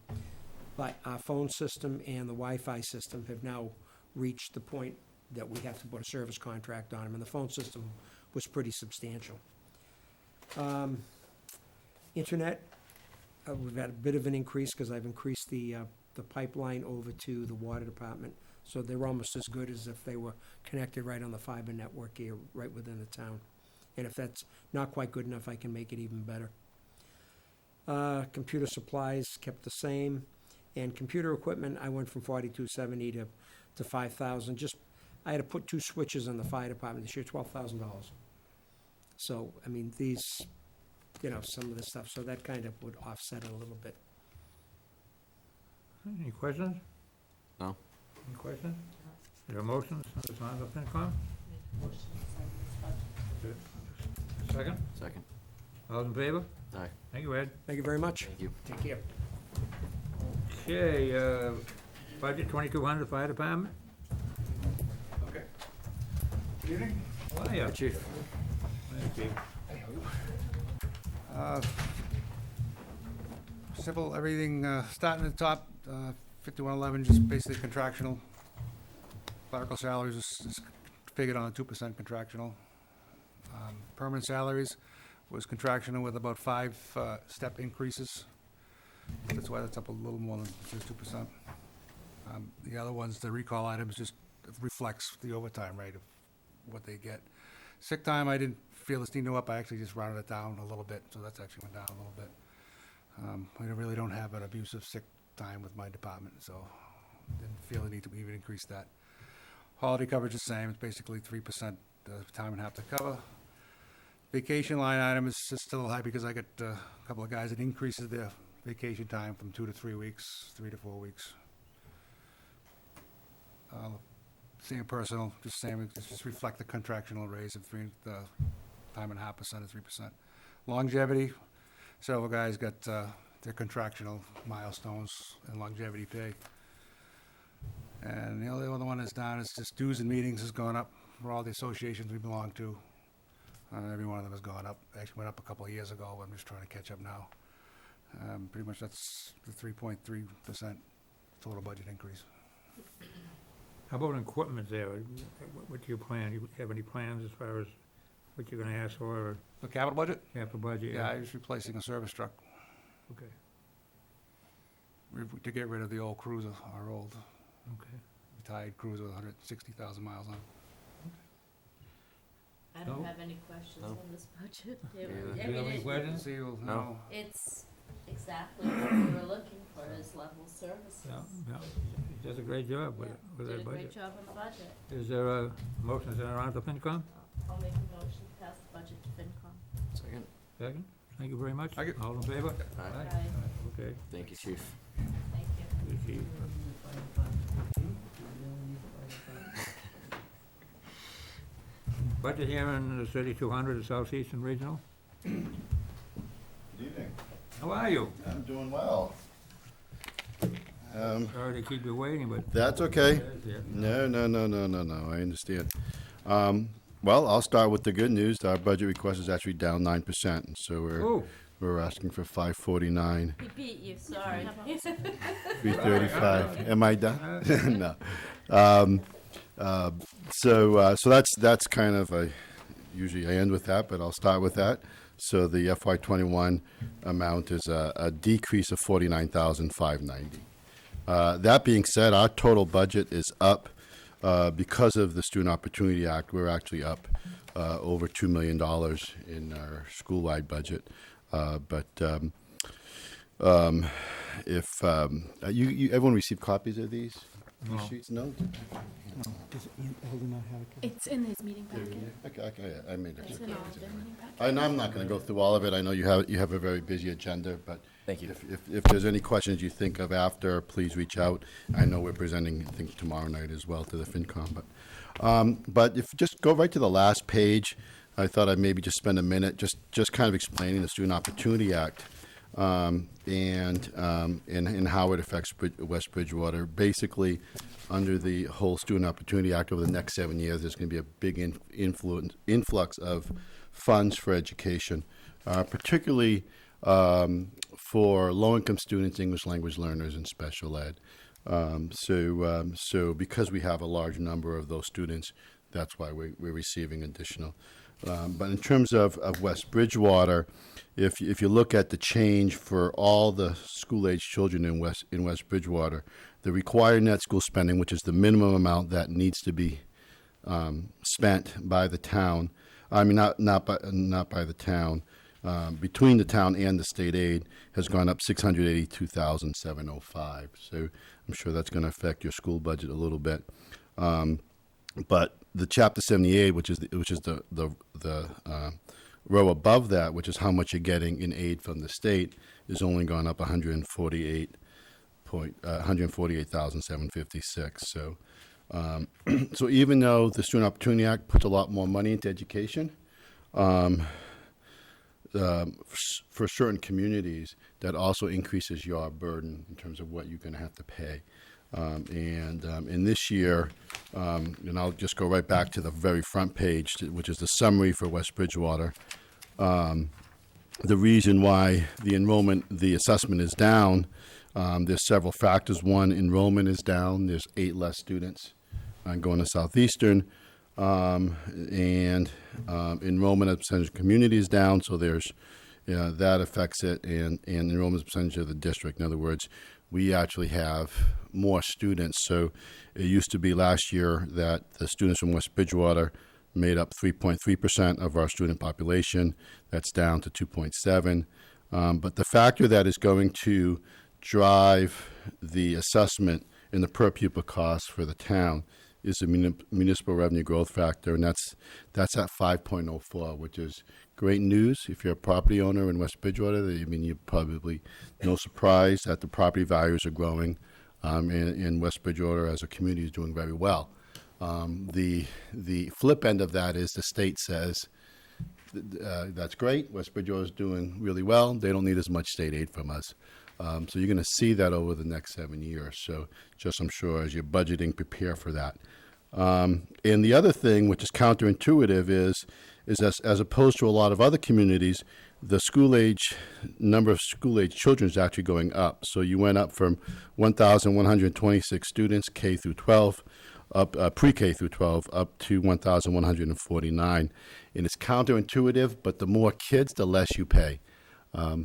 But our phone system and the Wi-Fi system have now reached the point that we have to put a service contract on them, and the phone system was pretty substantial. Internet, we've had a bit of an increase because I've increased the pipeline over to the water department, so they're almost as good as if they were connected right on the fiber network here, right within the town. And if that's not quite good enough, I can make it even better. Computer supplies kept the same. And computer equipment, I went from 4,270 to 5,000. I had to put 2 switches on the fire department this year, $12,000. So, I mean, these, some of this stuff, so that kind of would offset it a little bit. Any questions? No. Any questions? Is there a motion to sign the FinCom? Make a motion to sign this budget. Second? Second. All in favor? Aye. Thank you, Ed. Thank you very much. Thank you. Take care. Okay, budget 2,200 fire department? Okay. Good evening. Hiya. Chief. Thank you. Simple, everything, starting at the top, 5111, just basically contractional. Clerical salaries is figured on a 2% contractional. Permanent salaries was contractional with about 5 step increases. That's why that's up a little more than just 2%. The other ones, the recall items, just reflects the overtime rate of what they get. Sick time, I didn't feel this need to go up, I actually just rounded it down a little bit, so that's actually went down a little bit. We really don't have an abusive sick time with my department, so didn't feel the need to even increase that. Holiday coverage is the same, it's basically 3% time and a half to cover. Vacation line item is just still high because I got a couple of guys that increases their vacation time from 2 to 3 weeks, 3 to 4 weeks. Same personal, just same, just reflect the contractual raise of the time and a half percent of 3%. Longevity, several guys got their contractual milestones and longevity pay. And the only other one that's down is just dues and meetings has gone up for all the associations we belong to. Every one of them has gone up. Actually went up a couple of years ago, but I'm just trying to catch up now. Pretty much that's the 3.3% total budget increase. How about equipment there? What's your plan? You have any plans as far as what you're gonna ask for, or The capital budget? capital budget? Yeah, I was replacing a service truck Okay, to get rid of the old cruiser, our old okay. retired cruiser with 160,000 miles on it. I don't No? have any questions No. on this budget. Yeah. Do you have any questions? See, well, No. no. It's exactly what we were looking for, is level services. No, he does a great job with Did that a great budget. job on the budget. Is there a motion sent around to FinCom? I'll make a motion to pass the budget to FinCom. Second. Second? Thank you very much. Thank you. All in favor? Aye. Aye. Okay. Thank you, Chief. Thank you. Good chief. Budget hearing is 3200 at Southeastern Regional. Good evening. How are you? I'm doing well. Sorry to keep you waiting, but. That's okay. Yeah. No, I understand. Well, I'll start with the good news. Our budget request is actually down 9%, so we're asking for 549, He beat you, sorry. 335. Am I done? No. So that's kind of usually I end with that, but I'll start with that. So the FY21 amount is a decrease of 49,590. That being said, our total budget is up because of the Student Opportunity Act. We're actually up over $2 million in our school-wide budget. But if everyone received copies of these sheets? No? Does Alden not have a copy? It's in his meeting packet. Okay, I made it. It's in all of their meeting packets. And I'm not going to go through all of it. I know you have a very busy agenda, but Thank you. if there's any questions you think of after, please reach out. I know we're presenting, I think, tomorrow night as well to the FinCom. But if just go right to the last page, I thought I'd maybe just spend a minute just kind of explaining the Student Opportunity Act and how it affects West Bridgewater. Basically, under the whole Student Opportunity Act over the next 7 years, there's going to be a big influx of funds for education, particularly for low-income students, English language learners, and special ed. So because we have a large number of those students, that's why we're receiving additional. But in terms of West Bridgewater, if you look at the change for all the school-age children in West Bridgewater, the required net school spending, which is the minimum amount that needs to be spent by the town, I mean not by the town, between the town and the state aid, has gone up $682,705. So I'm sure that's going to affect your school budget a little bit. But the Chapter 78, which is the row above that, which is how much you're getting in aid from the state, is only gone up $148,756. So so even though the Student Opportunity Act puts a lot more money into education, for certain communities, that also increases your burden in terms of what you're going to have to pay. And this year, And I'll just go right back to the very front page, which is the summary for West Bridgewater. The reason why the assessment is down, there's several factors. One, enrollment is down. There's 8 less students going to Southeastern. And enrollment as a percentage of community is down, so that affects it, and enrollment as a percentage of the district. In other words, we actually have more students. So it used to be last year that the students from West Bridgewater made up 3.3% of our student population. That's down to 2.7. But the factor that is going to drive the assessment and the per pupil cost for the town is the municipal revenue growth factor, and that's at 5.04, which is great news if you're a property owner in West Bridgewater. You're probably no surprise that the property values are growing, and West Bridgewater as a community is doing very well. The flip end of that is the state says that's great. West Bridgewater is doing really well. They don't need as much state aid from us. So you're going to see that over the next 7 years. So just, I'm sure, as you're budgeting, prepare for that. And the other thing, which is counterintuitive, is as opposed to a lot of other communities, the number of school age children is actually going up. So you went up from 1,126 students, K through 12, pre-K through 12, up to 1,149. And it's counterintuitive, but the more kids, the less you pay.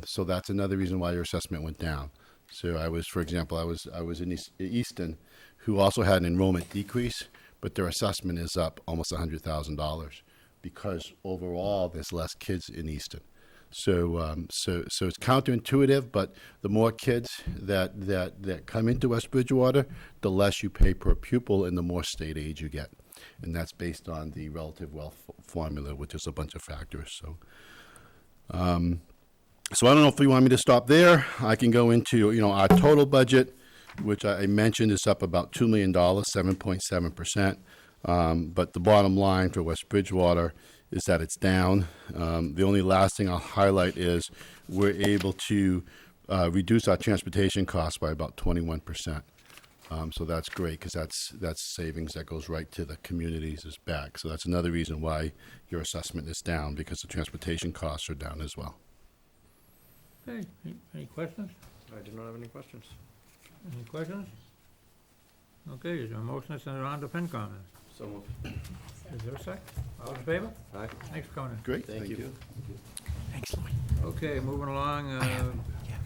So that's another reason why your assessment went down. So for example, I was in Easton, who also had an enrollment decrease, but their assessment is up almost $100,000 because overall there's less kids in Easton. So it's counterintuitive, but the more kids that come into West Bridgewater, the less you pay per pupil and the more state aid you get. And that's based on the relative wealth formula, which is a bunch of factors. So I don't know if you want me to stop there. I can go into, our total budget, which I mentioned is up about $2 million, 7.7%. But the bottom line for West Bridgewater is that it's down. The only last thing I'll highlight is we're able to reduce our transportation costs by about 21%. So that's great because that's savings that goes right to the communities' back. So that's another reason why your assessment is down, because the transportation costs are down as well. Okay, any questions? I do not have any questions. Any questions? Okay, is there a motion to send it on to FinCom? So moved. Is there a second? All in favor? Aye. Thanks for coming in. Great, Thank you. Thanks, Louis. Okay, moving along,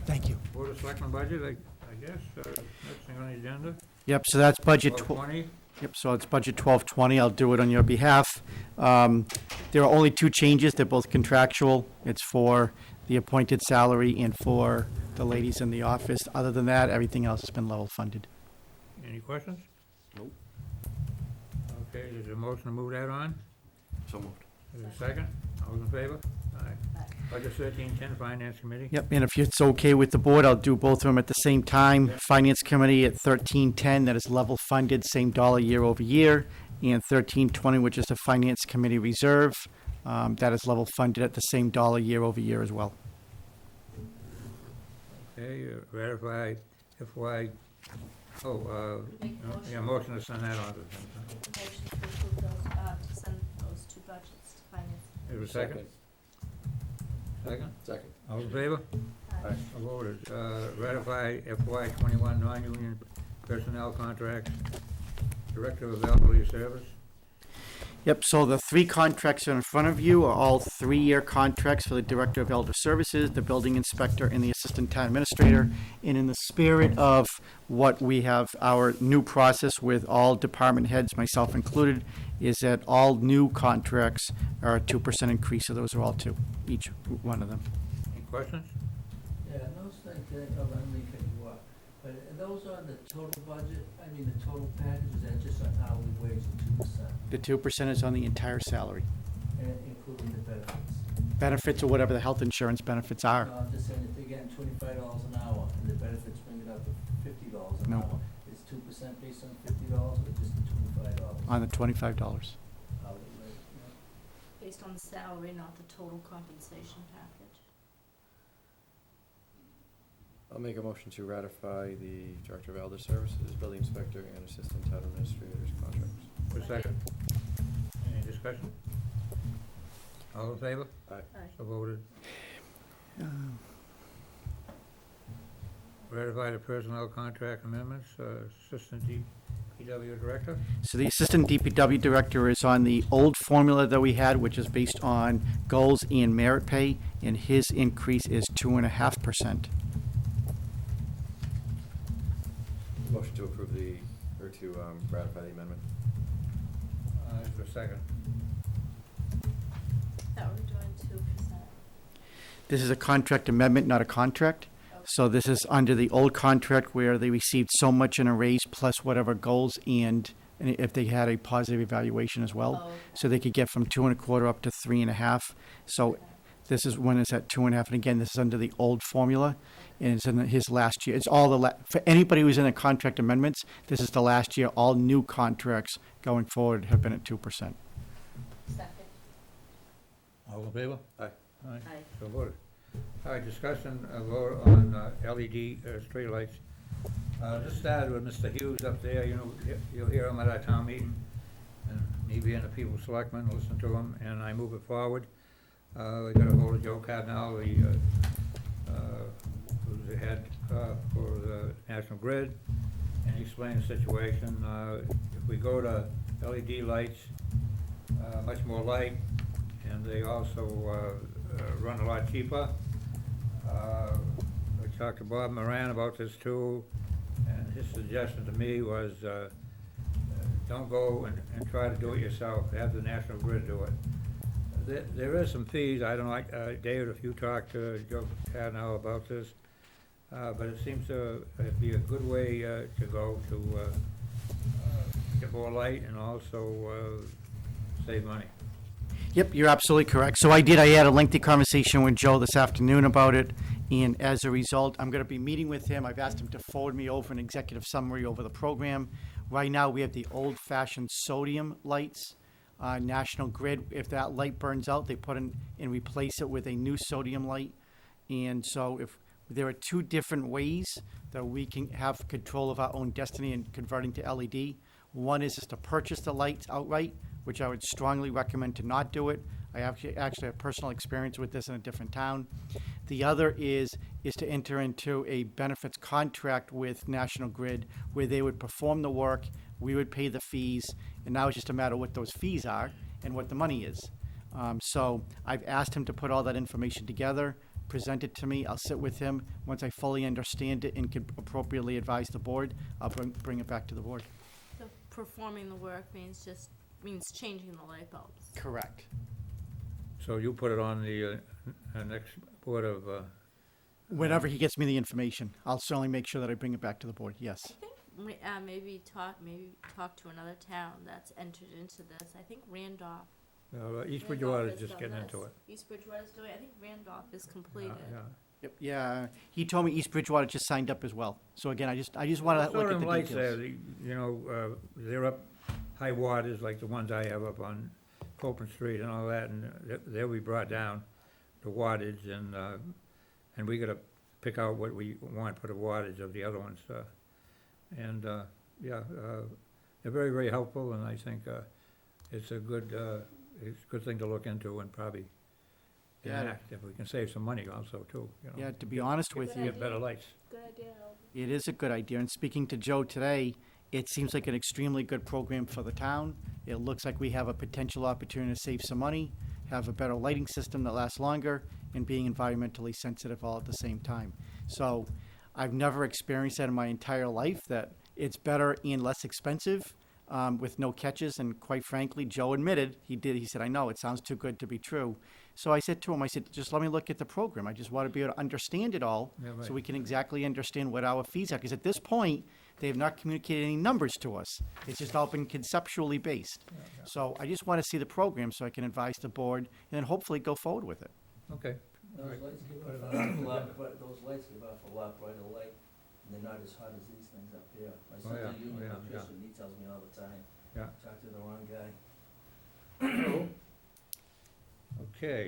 Thank you. Board of Selectmen budget, I guess, next thing on the agenda. Yep, so that's budget 1220. Yep, so it's budget 1220. I'll do it on your behalf. There are only 2 changes. They're both contractual. It's for the appointed salary and for the ladies in the office. Other than that, everything else has been level funded. Any questions? Nope. Okay, is there a motion to move that on? So moved. Is there a second? All those in favor? Aye. Budget 1310, Finance Committee. Yep, and if it's okay with the board, I'll do both of them at the same time. Finance Committee at 1310, that is level funded, same dollar year over year. And 1320, which is the Finance Committee Reserve, that is level funded at the same dollar year over year as well. Okay, ratify FY, motion to send that on to FinCom. Motion to approve those, to send those 2 budgets to finance. Is there a second? Second? Second. All in favor? Aye. So voted. Ratify FY 21 non-union personnel contracts, Director of Elderly Service. Yep, so the 3 contracts in front of you are all 3-year contracts for the Director of Elder Services, the Building Inspector, and the Assistant Town Administrator. And in the spirit of what we have, our new process with all department heads, myself included, is that all new contracts are a 2% increase, so those are all 2, each one of them. Any questions? Yeah, those things, let me cut you off, but are those on the total budget, the total package, is that just on hourly wage of 2%? The 2% is on the entire salary. Including the benefits? Benefits or whatever the health insurance benefits are. No, I'm just saying, if they're getting $25 an hour, and the benefits bring it up to $50 an No. hour, is 2% based on $50 or just the $25? On the $25. Hourly rate, yeah. Based on the salary, not the total compensation package. I'll make a motion to ratify the Director of Elder Services, Building Inspector, and Assistant Town Administrator's contracts. second. Any discussion? All in favor? Aye. So voted. Ratify the personnel contract amendments, Assistant DPW Director. So the Assistant DPW Director is on the old formula that we had, which is based on goals and merit pay, and his increase is 2.5%. Motion to approve or to ratify the amendment. Is there a second? Thought we were doing 2%. This is a contract amendment, not a contract. So this is under the old contract where they received so much in a raise plus whatever goals and if they had a positive evaluation as well. Oh, So they could get from 2.25 up to 3.5. So this is when it's at 2.5. And again, this is under the old formula and it's in his last year. It's all for anybody who's in the contract amendments, this is the last year. All new contracts going forward have been at 2%. second. All in favor? Aye. Aye. Aye. So voted. All right, discussion, vote on LED streetlights. This started with Mr. Hughes up there, you know, you'll hear him at our town meeting, and me being the people's selectman, listen to him, and I move it forward. We got a hold of Joe Cardinal, who's the head for the National Grid, and he explained the situation. If we go to LED lights, much more light, and they also run a lot cheaper. I talked to Bob Moran about this too, and his suggestion to me was, don't go and try to do it yourself, have the National Grid do it. There is some fees, I don't know, David, if you talked to Joe Cardinal about this, but it seems to be a good way to go to get more light and also save money. Yep, you're absolutely correct. So I had a lengthy conversation with Joe this afternoon about it, and as a result, I'm going to be meeting with him. I've asked him to forward me over an executive summary over the program. Right now, we have the old-fashioned sodium lights. National Grid, if that light burns out, they put in and replace it with a new sodium light. And so if there are two different ways that we can have control of our own destiny in converting to LED. One is just to purchase the lights outright, which I would strongly recommend to not do it. I actually have personal experience with this in a different town. The other is to enter into a benefits contract with National Grid where they would perform the work, we would pay the fees, and now it's just a matter of what those fees are and what the money is. So I've asked him to put all that information together, present it to me. I'll sit with him. Once I fully understand it and can appropriately advise the board, I'll bring it back to the board. So performing the work means changing the light bulbs. Correct. So you put it on the next board of, Whenever he gets me the information, I'll certainly make sure that I bring it back to the board, yes. I think maybe talk to another town that's entered into this. I think Randolph. East Bridgewater is just getting into it. East Bridgewater's doing it. I think Randolph is completed. Yeah. Yep, yeah, he told me East Bridgewater just signed up as well. So again, I just want to look at the lights details. there, you know, they're up high wattage like the ones I have up on Copeland Street and all that, and they'll be brought down to wattage, and we gotta pick out what we want for the wattage of the other ones. They're very, very helpful, and I think it's a good thing to look into and probably enact if we can save some money also too, you know. Yeah, to be honest with you, Get better lights. Good idea. it is a good idea. And speaking to Joe today, it seems like an extremely good program for the town. It looks like we have a potential opportunity to save some money, have a better lighting system that lasts longer, and being environmentally sensitive all at the same time. So I've never experienced that in my entire life, that it's better and less expensive with no catches. And quite frankly, Joe admitted, he said, I know, it sounds too good to be true. So I said to him, just let me look at the program. I just want to be able to understand it all, Yeah, right. so we can exactly understand what our fees are. Because at this point, they have not communicated any numbers to us. It's just all been conceptually based. So I just want to see the program so I can advise the board and then hopefully go forward with it. Okay. Those lights give off those lights give off a lot brighter light, and they're not as hot as these things up here. My son's yeah, a union yeah, electrician, he tells me all the time. Yeah. Talk to the wrong guy. Okay,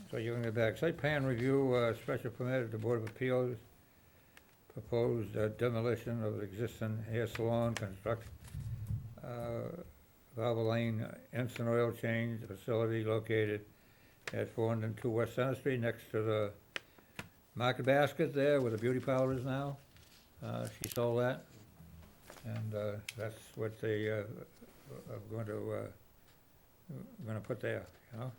so you're gonna get back, site plan review, special permit of the Board of Appeals, proposed demolition of existing hair salon, construct, Valvoline instant oil change facility located at 402 West Center Street, next to the Market Basket there, where the beauty parlor is now. She sold that, and that's what they are going to put there, you know?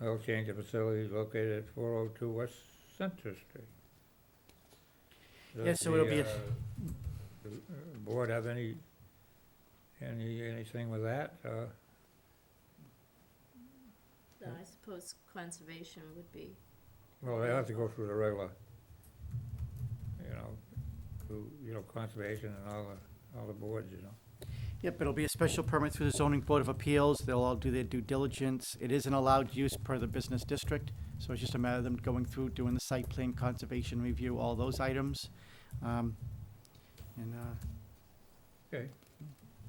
Oil change facility located at 402 West Center Street. Yeah, so it'll be Does the board have anything with that? No, I suppose conservation would be. Well, they have to go through the regular, conservation and all the boards, you know. Yep, it'll be a special permit through the zoning board of appeals. They'll all do their due diligence. It is an allowed use per the business district, so it's just a matter of them going through, doing the site plan, conservation review, all those items. Okay,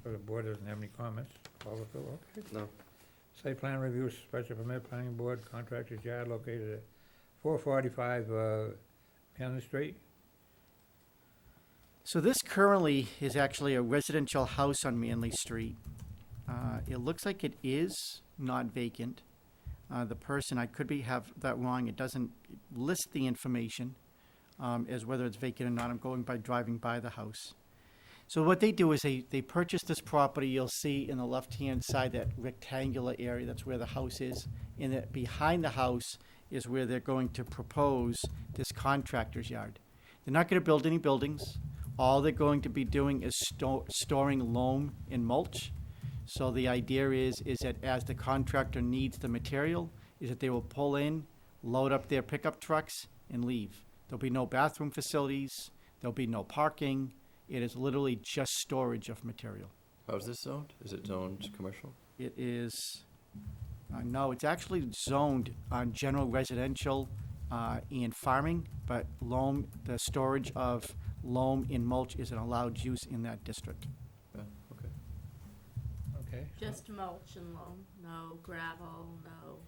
so the board doesn't have any comments? All of it, okay. No. Site plan review, special permit, planning board, contractor's yard located at 445 Cannon Street. So this currently is actually a residential house on Manley Street. It looks like it is not vacant. The person, I could have that wrong, it doesn't list the information as whether it's vacant or not. I'm going by driving by the house. So what they do is they purchase this property. You'll see in the left-hand side, that rectangular area, that's where the house is. And that behind the house is where they're going to propose this contractor's yard. They're not going to build any buildings. All they're going to be doing is storing loam and mulch. So the idea is that as the contractor needs the material, is that they will pull in, load up their pickup trucks, and leave. There'll be no bathroom facilities. There'll be no parking. It is literally just storage of material. How is this zoned? Is it zoned commercial? It is, no, it's actually zoned on general residential and farming, but loam, the storage of loam and mulch is an allowed use in that district. Yeah, okay. Okay. Just mulch and loam, no gravel, no.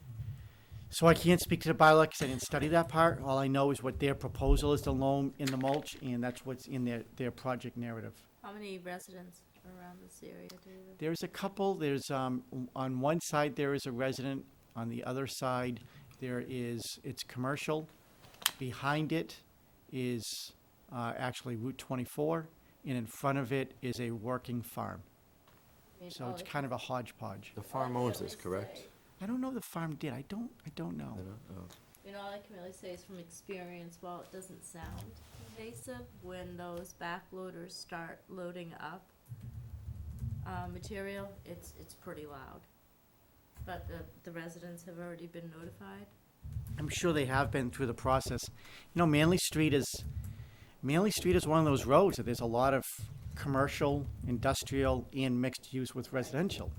So I can't speak to the bylaw because I didn't study that part. All I know is what their proposal is, the loam and the mulch, and that's what's in their project narrative. How many residents are around this area, David? There's a couple. There's, on one side, there is a resident. On the other side, it's commercial. Behind it is actually Route 24, and in front of it is a working farm. So it's kind of a hodgepodge. The farm owns this, correct? I don't know if the farm did. I don't know. They don't? Oh. You know, all I can really say is from experience, while it doesn't sound invasive, when those backloaders start loading up material, it's pretty loud. But the residents have already been notified? I'm sure they have been through the process. You know, Manley Street is one of those roads that there's a lot of commercial, industrial, and mixed use with residential.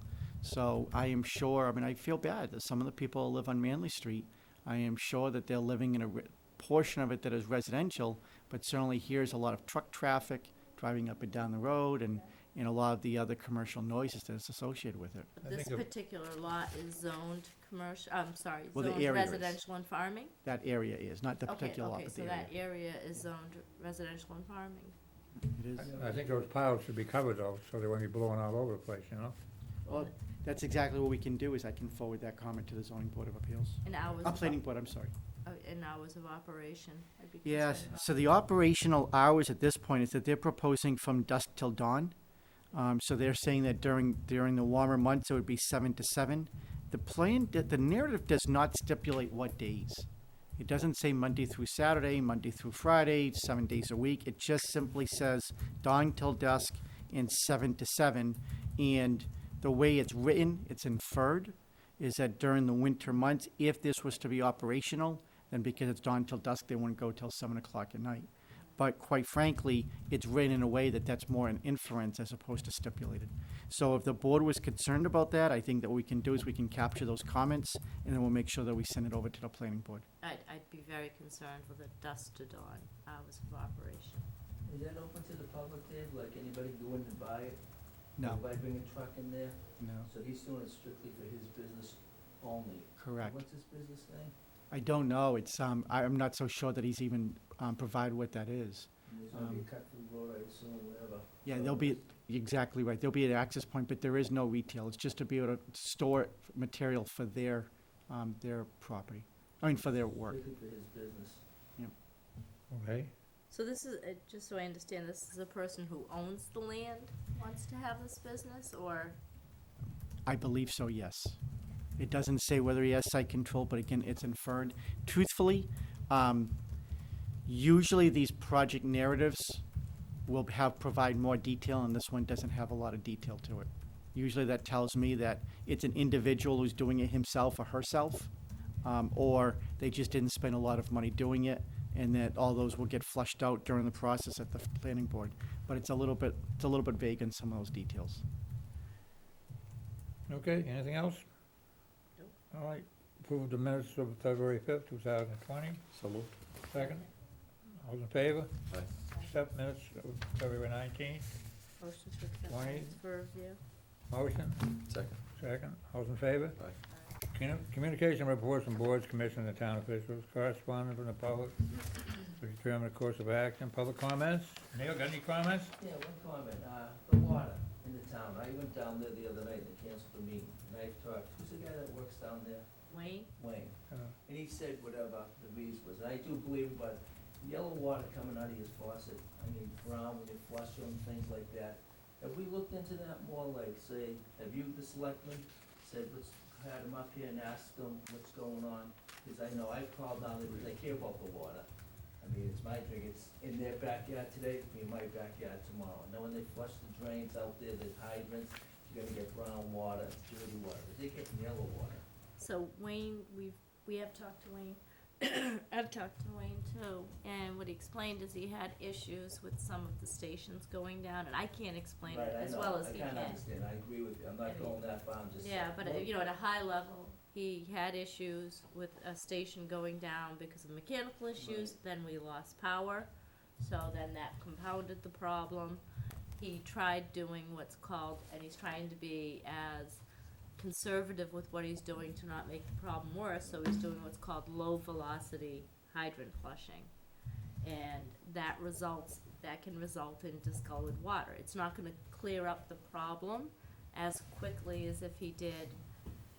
So I am sure, I mean, I feel bad that some of the people who live on Manley Street, I am sure that they're living in a portion of it that is residential, but certainly here's a lot of truck traffic driving up and down the road, and a lot of the other commercial noises that is associated with it. But this particular lot is zoned commercial, Well, the zoned area is. residential and farming? That area is, not the particular lot, Okay, but so the area. that area is zoned residential and farming. It is. I think those piles should be covered though, so they won't be blowing all over the place, you know? Well, that's exactly what we can do, is I can forward that comment to the zoning board of appeals. And hours Planning board, I'm sorry. in hours of operation, I'd be Yes, concerned about. so the operational hours at this point is that they're proposing from dusk till dawn. So they're saying that during the warmer months, it would be 7 to 7. The narrative does not stipulate what days. It doesn't say Monday through Saturday, Monday through Friday, 7 days a week. It just simply says dawn till dusk and 7 to 7. And the way it's written, it's inferred, is that during the winter months, if this was to be operational, then because it's dawn till dusk, they wouldn't go till 7 o'clock at night. But quite frankly, it's written in a way that's more an inference as opposed to stipulated. So if the board was concerned about that, I think that what we can do is we can capture those comments, and then we'll make sure that we send it over to the planning board. I'd be very concerned with the dusk to dawn hours of operation. Is that open to the public, Dave? Like anybody go in and buy it? No. Anybody bring a truck in there? No. So he's doing it strictly for his business only? Correct. What's his business name? I don't know. It's I'm not so sure that he's even provided what that is. And there's gonna be a cut-through road, I assume, whatever. Yeah, there'll be, exactly right, there'll be an access point, but there is no retail, it's just to be able to store material for their property, for their work. Strictly for his business. Okay, So this is, just so I understand, this is a person who owns the land, wants to have this business, or? I believe so, yes. It doesn't say whether he has site control, but again, it's inferred. Truthfully, usually these project narratives will provide more detail, and this one doesn't have a lot of detail to it. Usually that tells me that it's an individual who's doing it himself or herself, or they just didn't spend a lot of money doing it, and that all those will get flushed out during the process at the planning board. But it's a little bit vague in some of those details. okay, anything else? Nope. All right, approve the minutes of February 5th, 2020. So moved. Second. All in favor? Aye. Accept minutes of February 19th. Motion to accept 20. minutes for review. Motion. Second. Second. All in favor? Aye. Communication reports from boards, commissions, and town officials, correspondence from the public to determine the course of action, public comments. Neil, got any comments? Yeah, one comment, the water in the town, I went down there the other night, they canceled the meeting, and I talked, who's the guy that works down there? Wayne? Wayne. Uh, And he said whatever the reason was, and I do believe, but yellow water coming out of his faucet, I mean, brown when you flush them, things like that. Have we looked into that more, like, say, have you, the selectmen, said, let's had them up here and asked them what's going on? Because I know I've called down there because I care about the water. I mean, it's my drink, it's in their backyard today, it'll be in my backyard tomorrow. And then when they flush the drains out there, the hydrants, you're gonna get brown water, dirty water, but they get yellow water. So Wayne, we have talked to Wayne, I've talked to Wayne too, and what he explained is he had issues with some of the stations going down, and I can't explain it as well as he can. I kinda understand, I agree with you, I'm not going that far, I'm just. Yeah, but you know, at a high level, he had issues with a station going down because of mechanical issues, then we lost power, so then that compounded the problem. He tried doing what's called, and he's trying to be as conservative with what he's doing to not make the problem worse, so he's doing what's called low velocity hydrant flushing. And that can result in discolored water. It's not gonna clear up the problem as quickly as if he did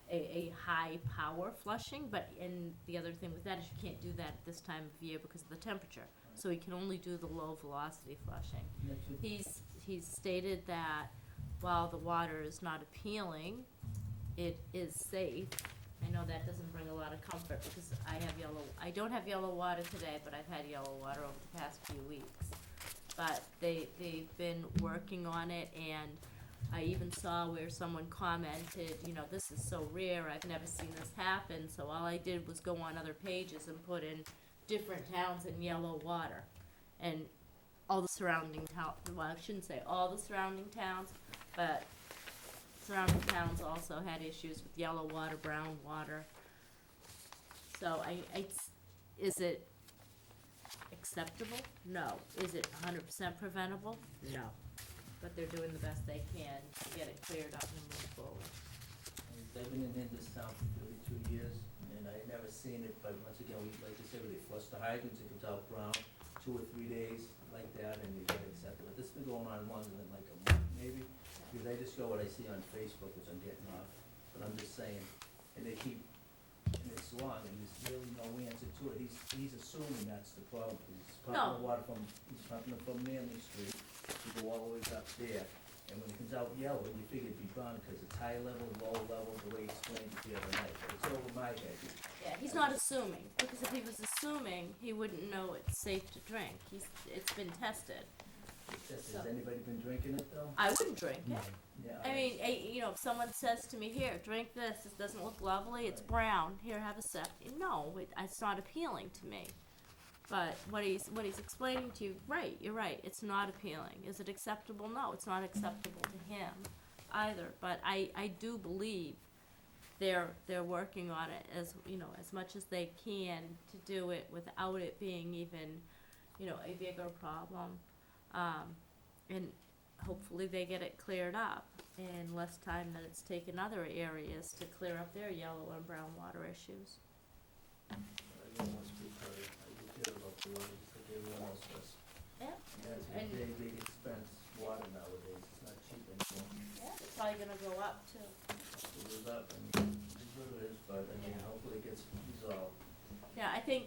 a high power flushing, but the other thing with that is you can't do that at this time of year because of the temperature. So he can only do the low velocity flushing. He's stated that while the water is not appealing, it is safe. I know that doesn't bring a lot of comfort because I don't have yellow water today, but I've had yellow water over the past few weeks. But they've been working on it, and I even saw where someone commented, you know, this is so rare, I've never seen this happen, so all I did was go on other pages and put in different towns in yellow water. And all the surrounding towns, well, I shouldn't say all the surrounding towns, but surrounding towns also had issues with yellow water, brown water. So is it acceptable? No. Is it 100% preventable? No. But they're doing the best they can to get it cleared up and move forward. I've been in this town for 32 years, and I had never seen it, but once again, like I said, they flush the hydrants, it comes out brown, 2 or 3 days like that, and you get accepted. But this has been going on longer than like a month, maybe, because I just go what I see on Facebook, which I'm getting off, but I'm just saying, and they keep, and it's long, and there's really no answer to it. He's assuming that's the problem. He's pumping the water he's pumping it from Manley Street, to go all the way up there, and when it comes out yellow, you figure it'd be brown, because it's high level, low level, the way he explained it the other night, but it's over my head. Yeah, he's not assuming, because if he was assuming, he wouldn't know it's safe to drink. It's been tested. Has anybody been drinking it, though? I wouldn't drink it. Yeah. I mean, you know, if someone says to me, here, drink this, it doesn't look lovely, it's brown, here, have a sip. No, it's not appealing to me. But what he's explaining to you, right, you're right, it's not appealing. Is it acceptable? No, it's not acceptable to him either. But I do believe they're working on it as, you know, as much as they can to do it without it being even, you know, a bigger problem. And hopefully they get it cleared up in less time than it's taken other areas to clear up their yellow and brown water issues. I don't want to speak for it. I do care about the water, just like everyone else does. Yeah. That's a And- big, big expense, water nowadays, it's not cheap anymore. Yeah, it's probably gonna go up too. It was up, and it's what it is, but I mean, hopefully it gets resolved. Yeah, I think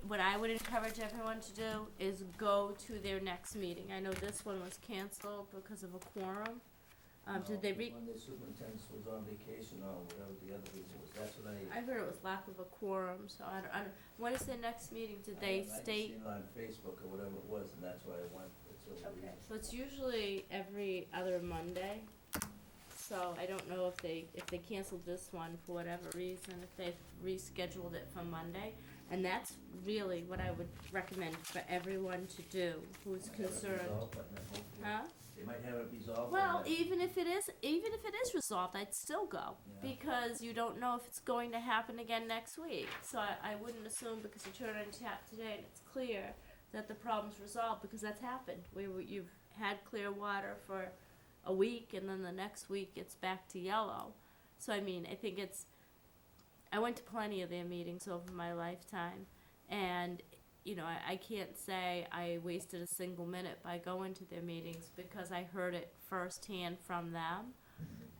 what I would encourage everyone to do is go to their next meeting. I know this one was canceled because of a quorum. Did they When the superintendent was on vacation or whatever the other reason was, that's what I heard it was lack of a quorum, so I don't, when is their next meeting? Did they I state? seen it on Facebook or whatever it was, and that's why I went, that's the only Okay, reason. so it's usually every other Monday. So I don't know if they canceled this one for whatever reason, if they've rescheduled it for Monday. And that's really what I would recommend for everyone to do who's concerned. Huh? They might have it resolved. Well, even if it is resolved, I'd still go, Yeah. because you don't know if it's going to happen again next week. So I wouldn't assume because you turn on tap today and it's clear that the problem's resolved, because that's happened. You've had clear water for a week, and then the next week it's back to yellow. So I mean, I think I went to plenty of their meetings over my lifetime, and you know, I can't say I wasted a single minute by going to their meetings, because I heard it firsthand from them.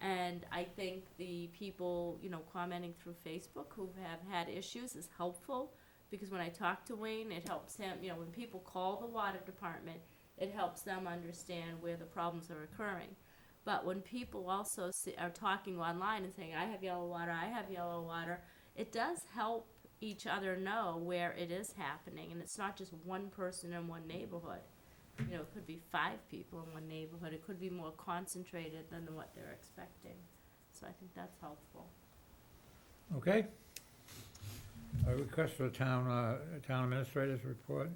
And I think the people, you know, commenting through Facebook who have had issues is helpful, because when I talk to Wayne, it helps him, you know, when people call the water department, it helps them understand where the problems are occurring. But when people also are talking online and saying, I have yellow water, it does help each other know where it is happening, and it's not just one person in one neighborhood. You know, it could be 5 people in one neighborhood. It could be more concentrated than what they're expecting. So I think that's helpful. Okay. A request for the town administrator's report.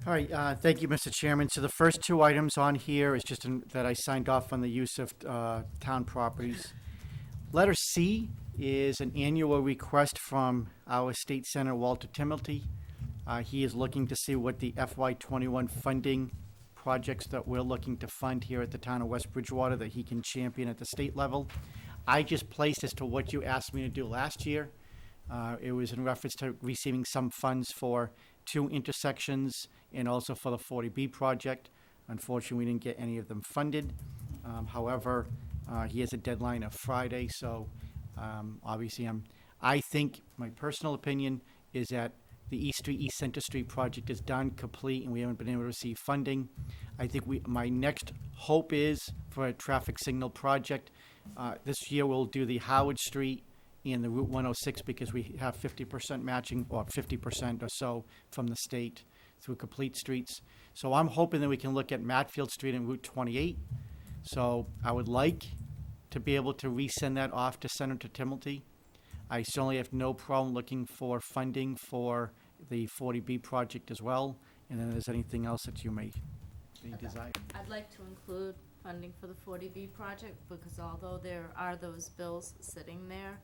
All right, thank you, Mr. Chairman. So the first 2 items on here is just that I signed off on the use of town properties. Letter C is an annual request from our state senator, Walter Timilty. He is looking to see what the FY21 funding projects that we're looking to fund here at the town of West Bridgewater that he can champion at the state level. I just placed as to what you asked me to do last year. It was in reference to receiving some funds for 2 intersections and also for the 40B project. Unfortunately, we didn't get any of them funded. However, he has a deadline of Friday, so obviously I think, my personal opinion is that the East Street, East Center Street project is done, complete, and we haven't been able to receive funding. I think my next hope is for a traffic signal project. This year we'll do the Howard Street and the Route 106 because we have 50% matching, or 50% or so from the state through complete streets. So I'm hoping that we can look at Matfield Street and Route 28. So I would like to be able to resend that off to Senator Timilty. I certainly have no problem looking for funding for the 40B project as well. And then if there's anything else that you may desire. I'd like to include funding for the 40B project, because although there are those bills sitting there,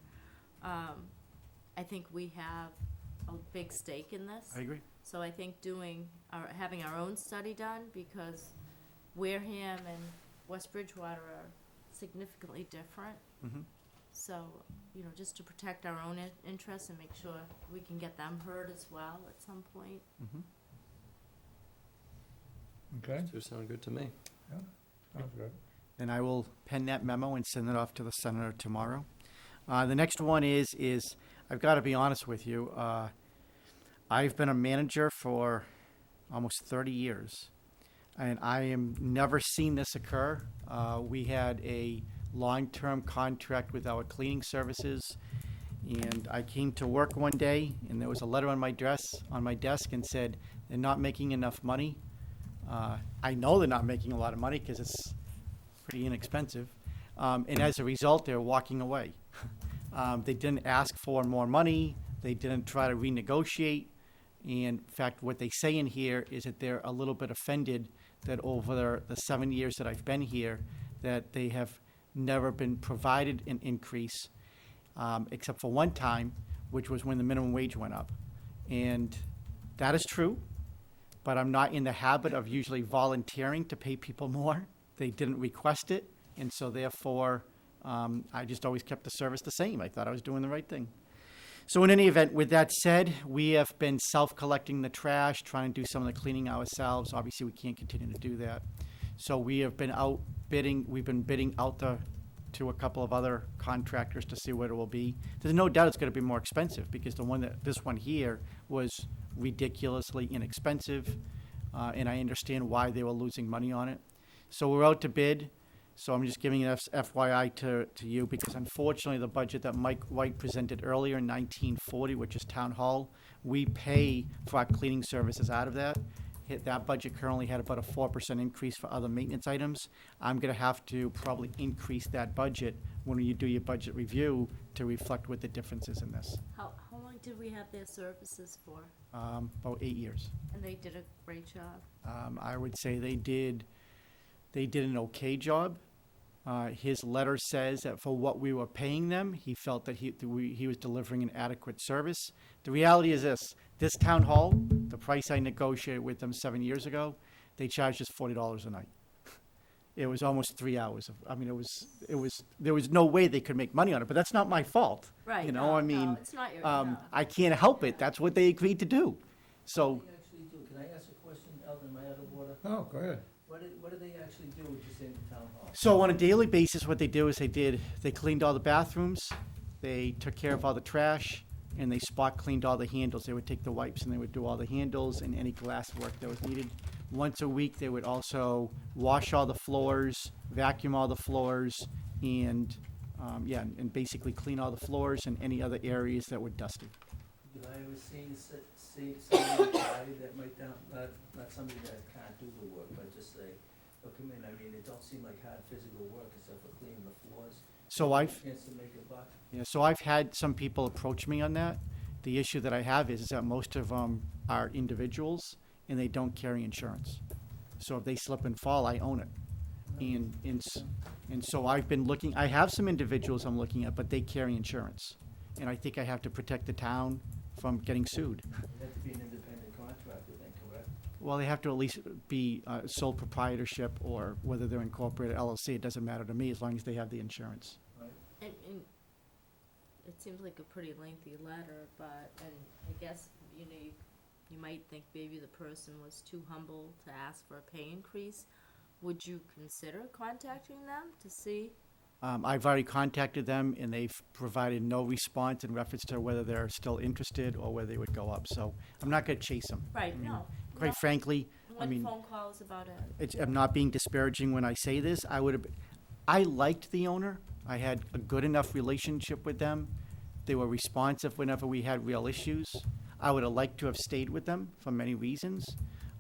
I think we have a big stake in this. I agree. So I think having our own study done, because Wareham and West Bridgewater are significantly different. Mm-hmm. So, you know, just to protect our own interests and make sure we can get them heard as well at some point. Mm-hmm. Okay, Does sound good to me. sounds good. And I will pen that memo and send it off to the senator tomorrow. The next one is I've got to be honest with you. I've been a manager for almost 30 years, and I am never seen this occur. We had a long-term contract with our cleaning services, and I came to work one day, and there was a letter on my desk and said, they're not making enough money. I know they're not making a lot of money because it's pretty inexpensive. And as a result, they're walking away. They didn't ask for more money. They didn't try to renegotiate. And in fact, what they say in here is that they're a little bit offended that over the 7 years that I've been here, that they have never been provided an increase, except for one time, which was when the minimum wage went up. And that is true, but I'm not in the habit of usually volunteering to pay people more. They didn't request it, and so therefore, I just always kept the service the same. I thought I was doing the right thing. So in any event, with that said, we have been self-collecting the trash, trying to do some of the cleaning ourselves. Obviously, we can't continue to do that. So we have been out bidding, we've been bidding out to a couple of other contractors to see what it will be. There's no doubt it's gonna be more expensive, because this one here was ridiculously inexpensive, and I understand why they were losing money on it. So we're out to bid. So I'm just giving it FYI to you, because unfortunately, the budget that Mike White presented earlier in 1940, which is Town Hall, we pay for our cleaning services out of that. That budget currently had about a 4% increase for other maintenance items. I'm gonna have to probably increase that budget when you do your budget review to reflect what the difference is in this. How long did we have their services for? About 8 years. And they did a great job. I would say they did an okay job. His letter says that for what we were paying them, he felt that he was delivering an adequate service. The reality is this town hall, the price I negotiated with them 7 years ago, they charged us $40 a night. It was almost 3 hours. There was no way they could make money on it, but that's not my fault. Right, You know, no, I mean, no, it's not your, no. I can't help it. That's what they agreed to do. So, What do they actually do? Can I ask a question, Eldon, am I out of order? Oh, go ahead. What do they actually do with this in the town hall? So on a daily basis, what they do is they cleaned all the bathrooms, they took care of all the trash, and they spot cleaned all the handles. They would take the wipes and they would do all the handles and any glass work that was needed. Once a week, they would also wash all the floors, vacuum all the floors, and, and basically clean all the floors and any other areas that were dusty. Have I ever seen somebody that might not somebody that can't do the work, but just say, oh, come in, I mean, it don't seem like hard physical work except for cleaning the floors. So I've, Chance to make a buck. so I've had some people approach me on that. The issue that I have is that most of them are individuals and they don't carry insurance. So if they slip and fall, I own it. And so I've been looking, I have some individuals I'm looking at, but they carry insurance. And I think I have to protect the town from getting sued. It'd have to be an independent contractor then, correct? Well, they have to at least be sole proprietorship, or whether they're incorporated LLC, it doesn't matter to me as long as they have the insurance. And it seems like a pretty lengthy letter, but, and I guess, you know, you might think maybe the person was too humble to ask for a pay increase. Would you consider contacting them to see? I've already contacted them, and they've provided no response in reference to whether they're still interested or whether they would go up. So I'm not going to chase them. Right, no. Quite frankly, One phone call is about it. I'm not being disparaging when I say this. I liked the owner. I had a good enough relationship with them. They were responsive whenever we had real issues. I would have liked to have stayed with them for many reasons.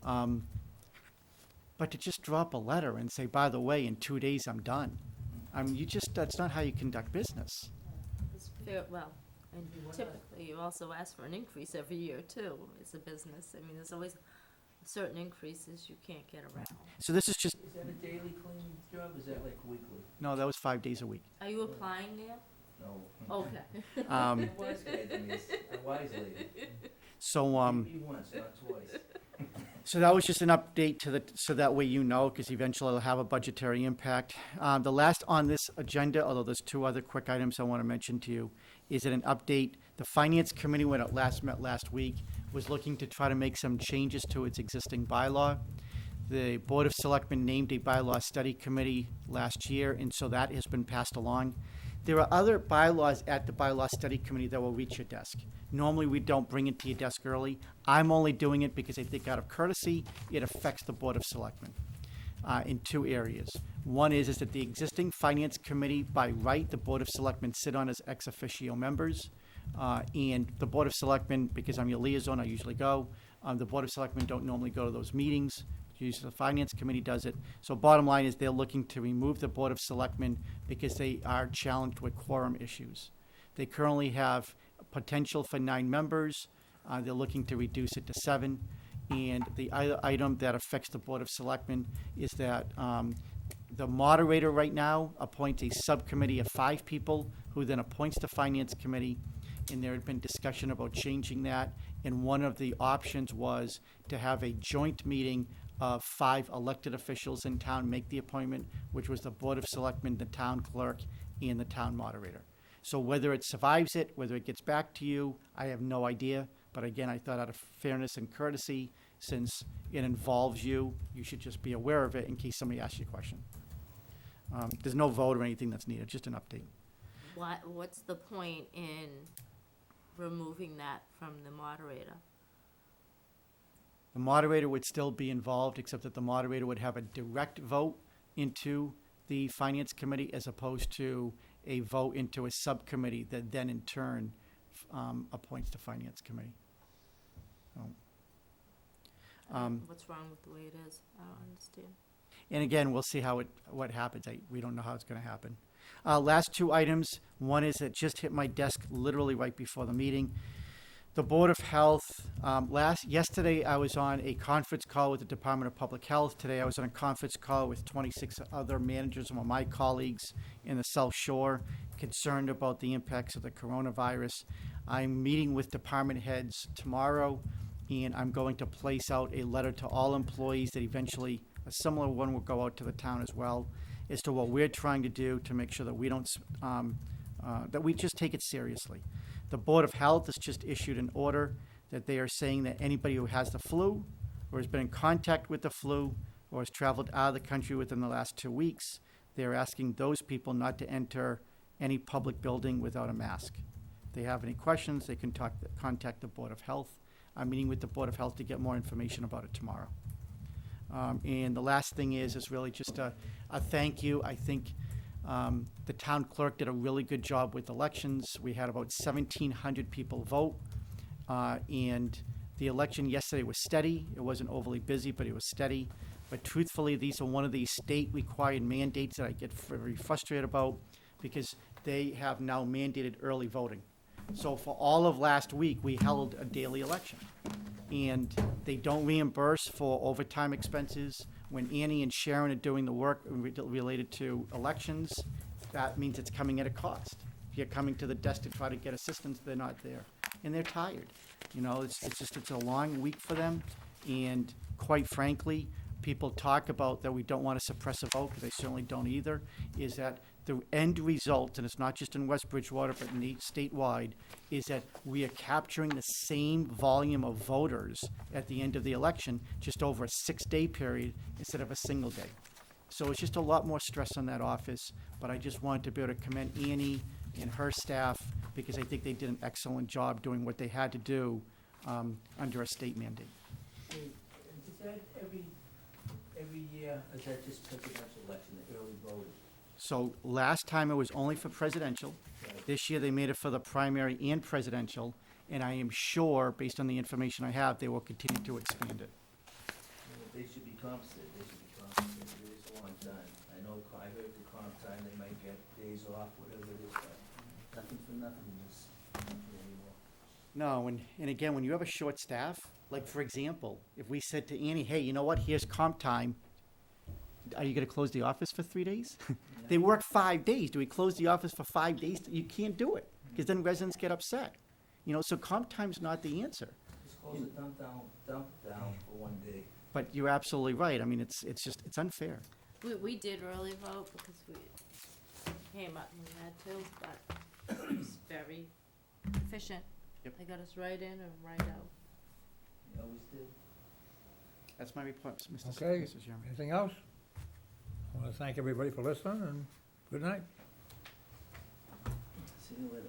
But to just drop a letter and say, by the way, in 2 days I'm done. That's not how you conduct business. It's fair, well, and typically you also ask for an increase every year too. It's a business. I mean, there's always certain increases you can't get around. So this is just, Is that a daily cleaning job, is that like weekly? no, that was 5 days a week. Are you applying there? No. Okay. Um, A wise guy, Denise, a wise lady. So, Maybe once, not twice. So that was just an update so that way you know, because eventually it'll have a budgetary impact. The last on this agenda, although there's 2 other quick items I want to mention to you, is that an update. The Finance Committee, when it met last week, was looking to try to make some changes to its existing bylaw. The Board of Selectmen named a bylaw study committee last year, and so that has been passed along. There are other bylaws at the bylaw study committee that will reach your desk. Normally, we don't bring it to your desk early. I'm only doing it because I think out of courtesy, it affects the Board of Selectmen in 2 areas. One is that the existing Finance Committee, by right, the Board of Selectmen sit on as ex officio members. And the Board of Selectmen, because I'm your liaison, I usually go. The Board of Selectmen don't normally go to those meetings. Usually the Finance Committee does it. So bottom line is they're looking to remove the Board of Selectmen because they are challenged with quorum issues. They currently have potential for 9 members. They're looking to reduce it to 7. And the other item that affects the Board of Selectmen is that the moderator right now appoints a subcommittee of 5 people who then appoints the Finance Committee. And there had been discussion about changing that. And one of the options was to have a joint meeting of 5 elected officials in town make the appointment, which was the Board of Selectmen, the town clerk, and the town moderator. So whether it survives it, whether it gets back to you, I have no idea. But again, I thought out of fairness and courtesy, since it involves you, you should just be aware of it in case somebody asks you a question. There's no vote or anything that's needed, just an update. What's the point in removing that from the moderator? The moderator would still be involved, except that the moderator would have a direct vote into the finance committee as opposed to a vote into a subcommittee that then in turn appoints the finance committee. So, What's wrong with the way it is? I don't understand. and again, we'll see what happens. We don't know how it's going to happen. Last two items. One is that just hit my desk literally right before the meeting. The Board of Health, yesterday I was on a conference call with the Department of Public Health. Today I was on a conference call with 26 other managers of my colleagues in the South Shore, concerned about the impacts of the coronavirus. I'm meeting with department heads tomorrow, and I'm going to place out a letter to all employees that eventually, a similar one will go out to the town as well, as to what we're trying to do to make sure that we don't, that we just take it seriously. The Board of Health has just issued an order that they are saying that anybody who has the flu or has been in contact with the flu or has traveled out of the country within the last 2 weeks, they're asking those people not to enter any public building without a mask. If they have any questions, they can contact the Board of Health. I'm meeting with the Board of Health to get more information about it tomorrow. And the last thing is really just a thank you. I think the town clerk did a really good job with elections. We had about 1,700 people vote, and the election yesterday was steady. It wasn't overly busy, but it was steady. But truthfully, these are one of these state-required mandates that I get very frustrated about, because they have now mandated early voting. So for all of last week, we held a daily election. And they don't reimburse for overtime expenses. When Annie and Sharon are doing the work related to elections, that means it's coming at a cost. If you're coming to the desk to try to get assistance, they're not there. And they're tired. You know, it's a long week for them. And quite frankly, people talk about that we don't want to suppress a vote, because they certainly don't either, is that the end result, and it's not just in West Bridgewater, but statewide, is that we are capturing the same volume of voters at the end of the election, just over a 6-day period instead of a single day. So it's just a lot more stress on that office, but I just wanted to be able to commend Annie and her staff, because I think they did an excellent job doing what they had to do under a state mandate. Is that every year, or is that just presidential election, the early voting? So last time it was only for presidential. Right. This year they made it for the primary and presidential, and I am sure, based on the information I have, they will continue to expand it. They should be compensated, it is a long time. I heard the comp time, they might get days off, whatever it is, but nothing for nothing in this country anymore. No, and again, when you have a short staff, like for example, if we said to Annie, hey, you know what, here's comp time, are you gonna close the office for 3 days? They work 5 days. Do we close the office for 5 days? You can't do it, because then residents get upset. You know, so comp time's not the answer. Just close the dump down for 1 day. But you're absolutely right. I mean, it's unfair. We did early vote because we came up and we had to, but it was very efficient. Yep. They got us right in and right out. You always did. That's my report, Mr. Okay, Mr. Chairman. anything else? I want to thank everybody for listening, and good night. See you later.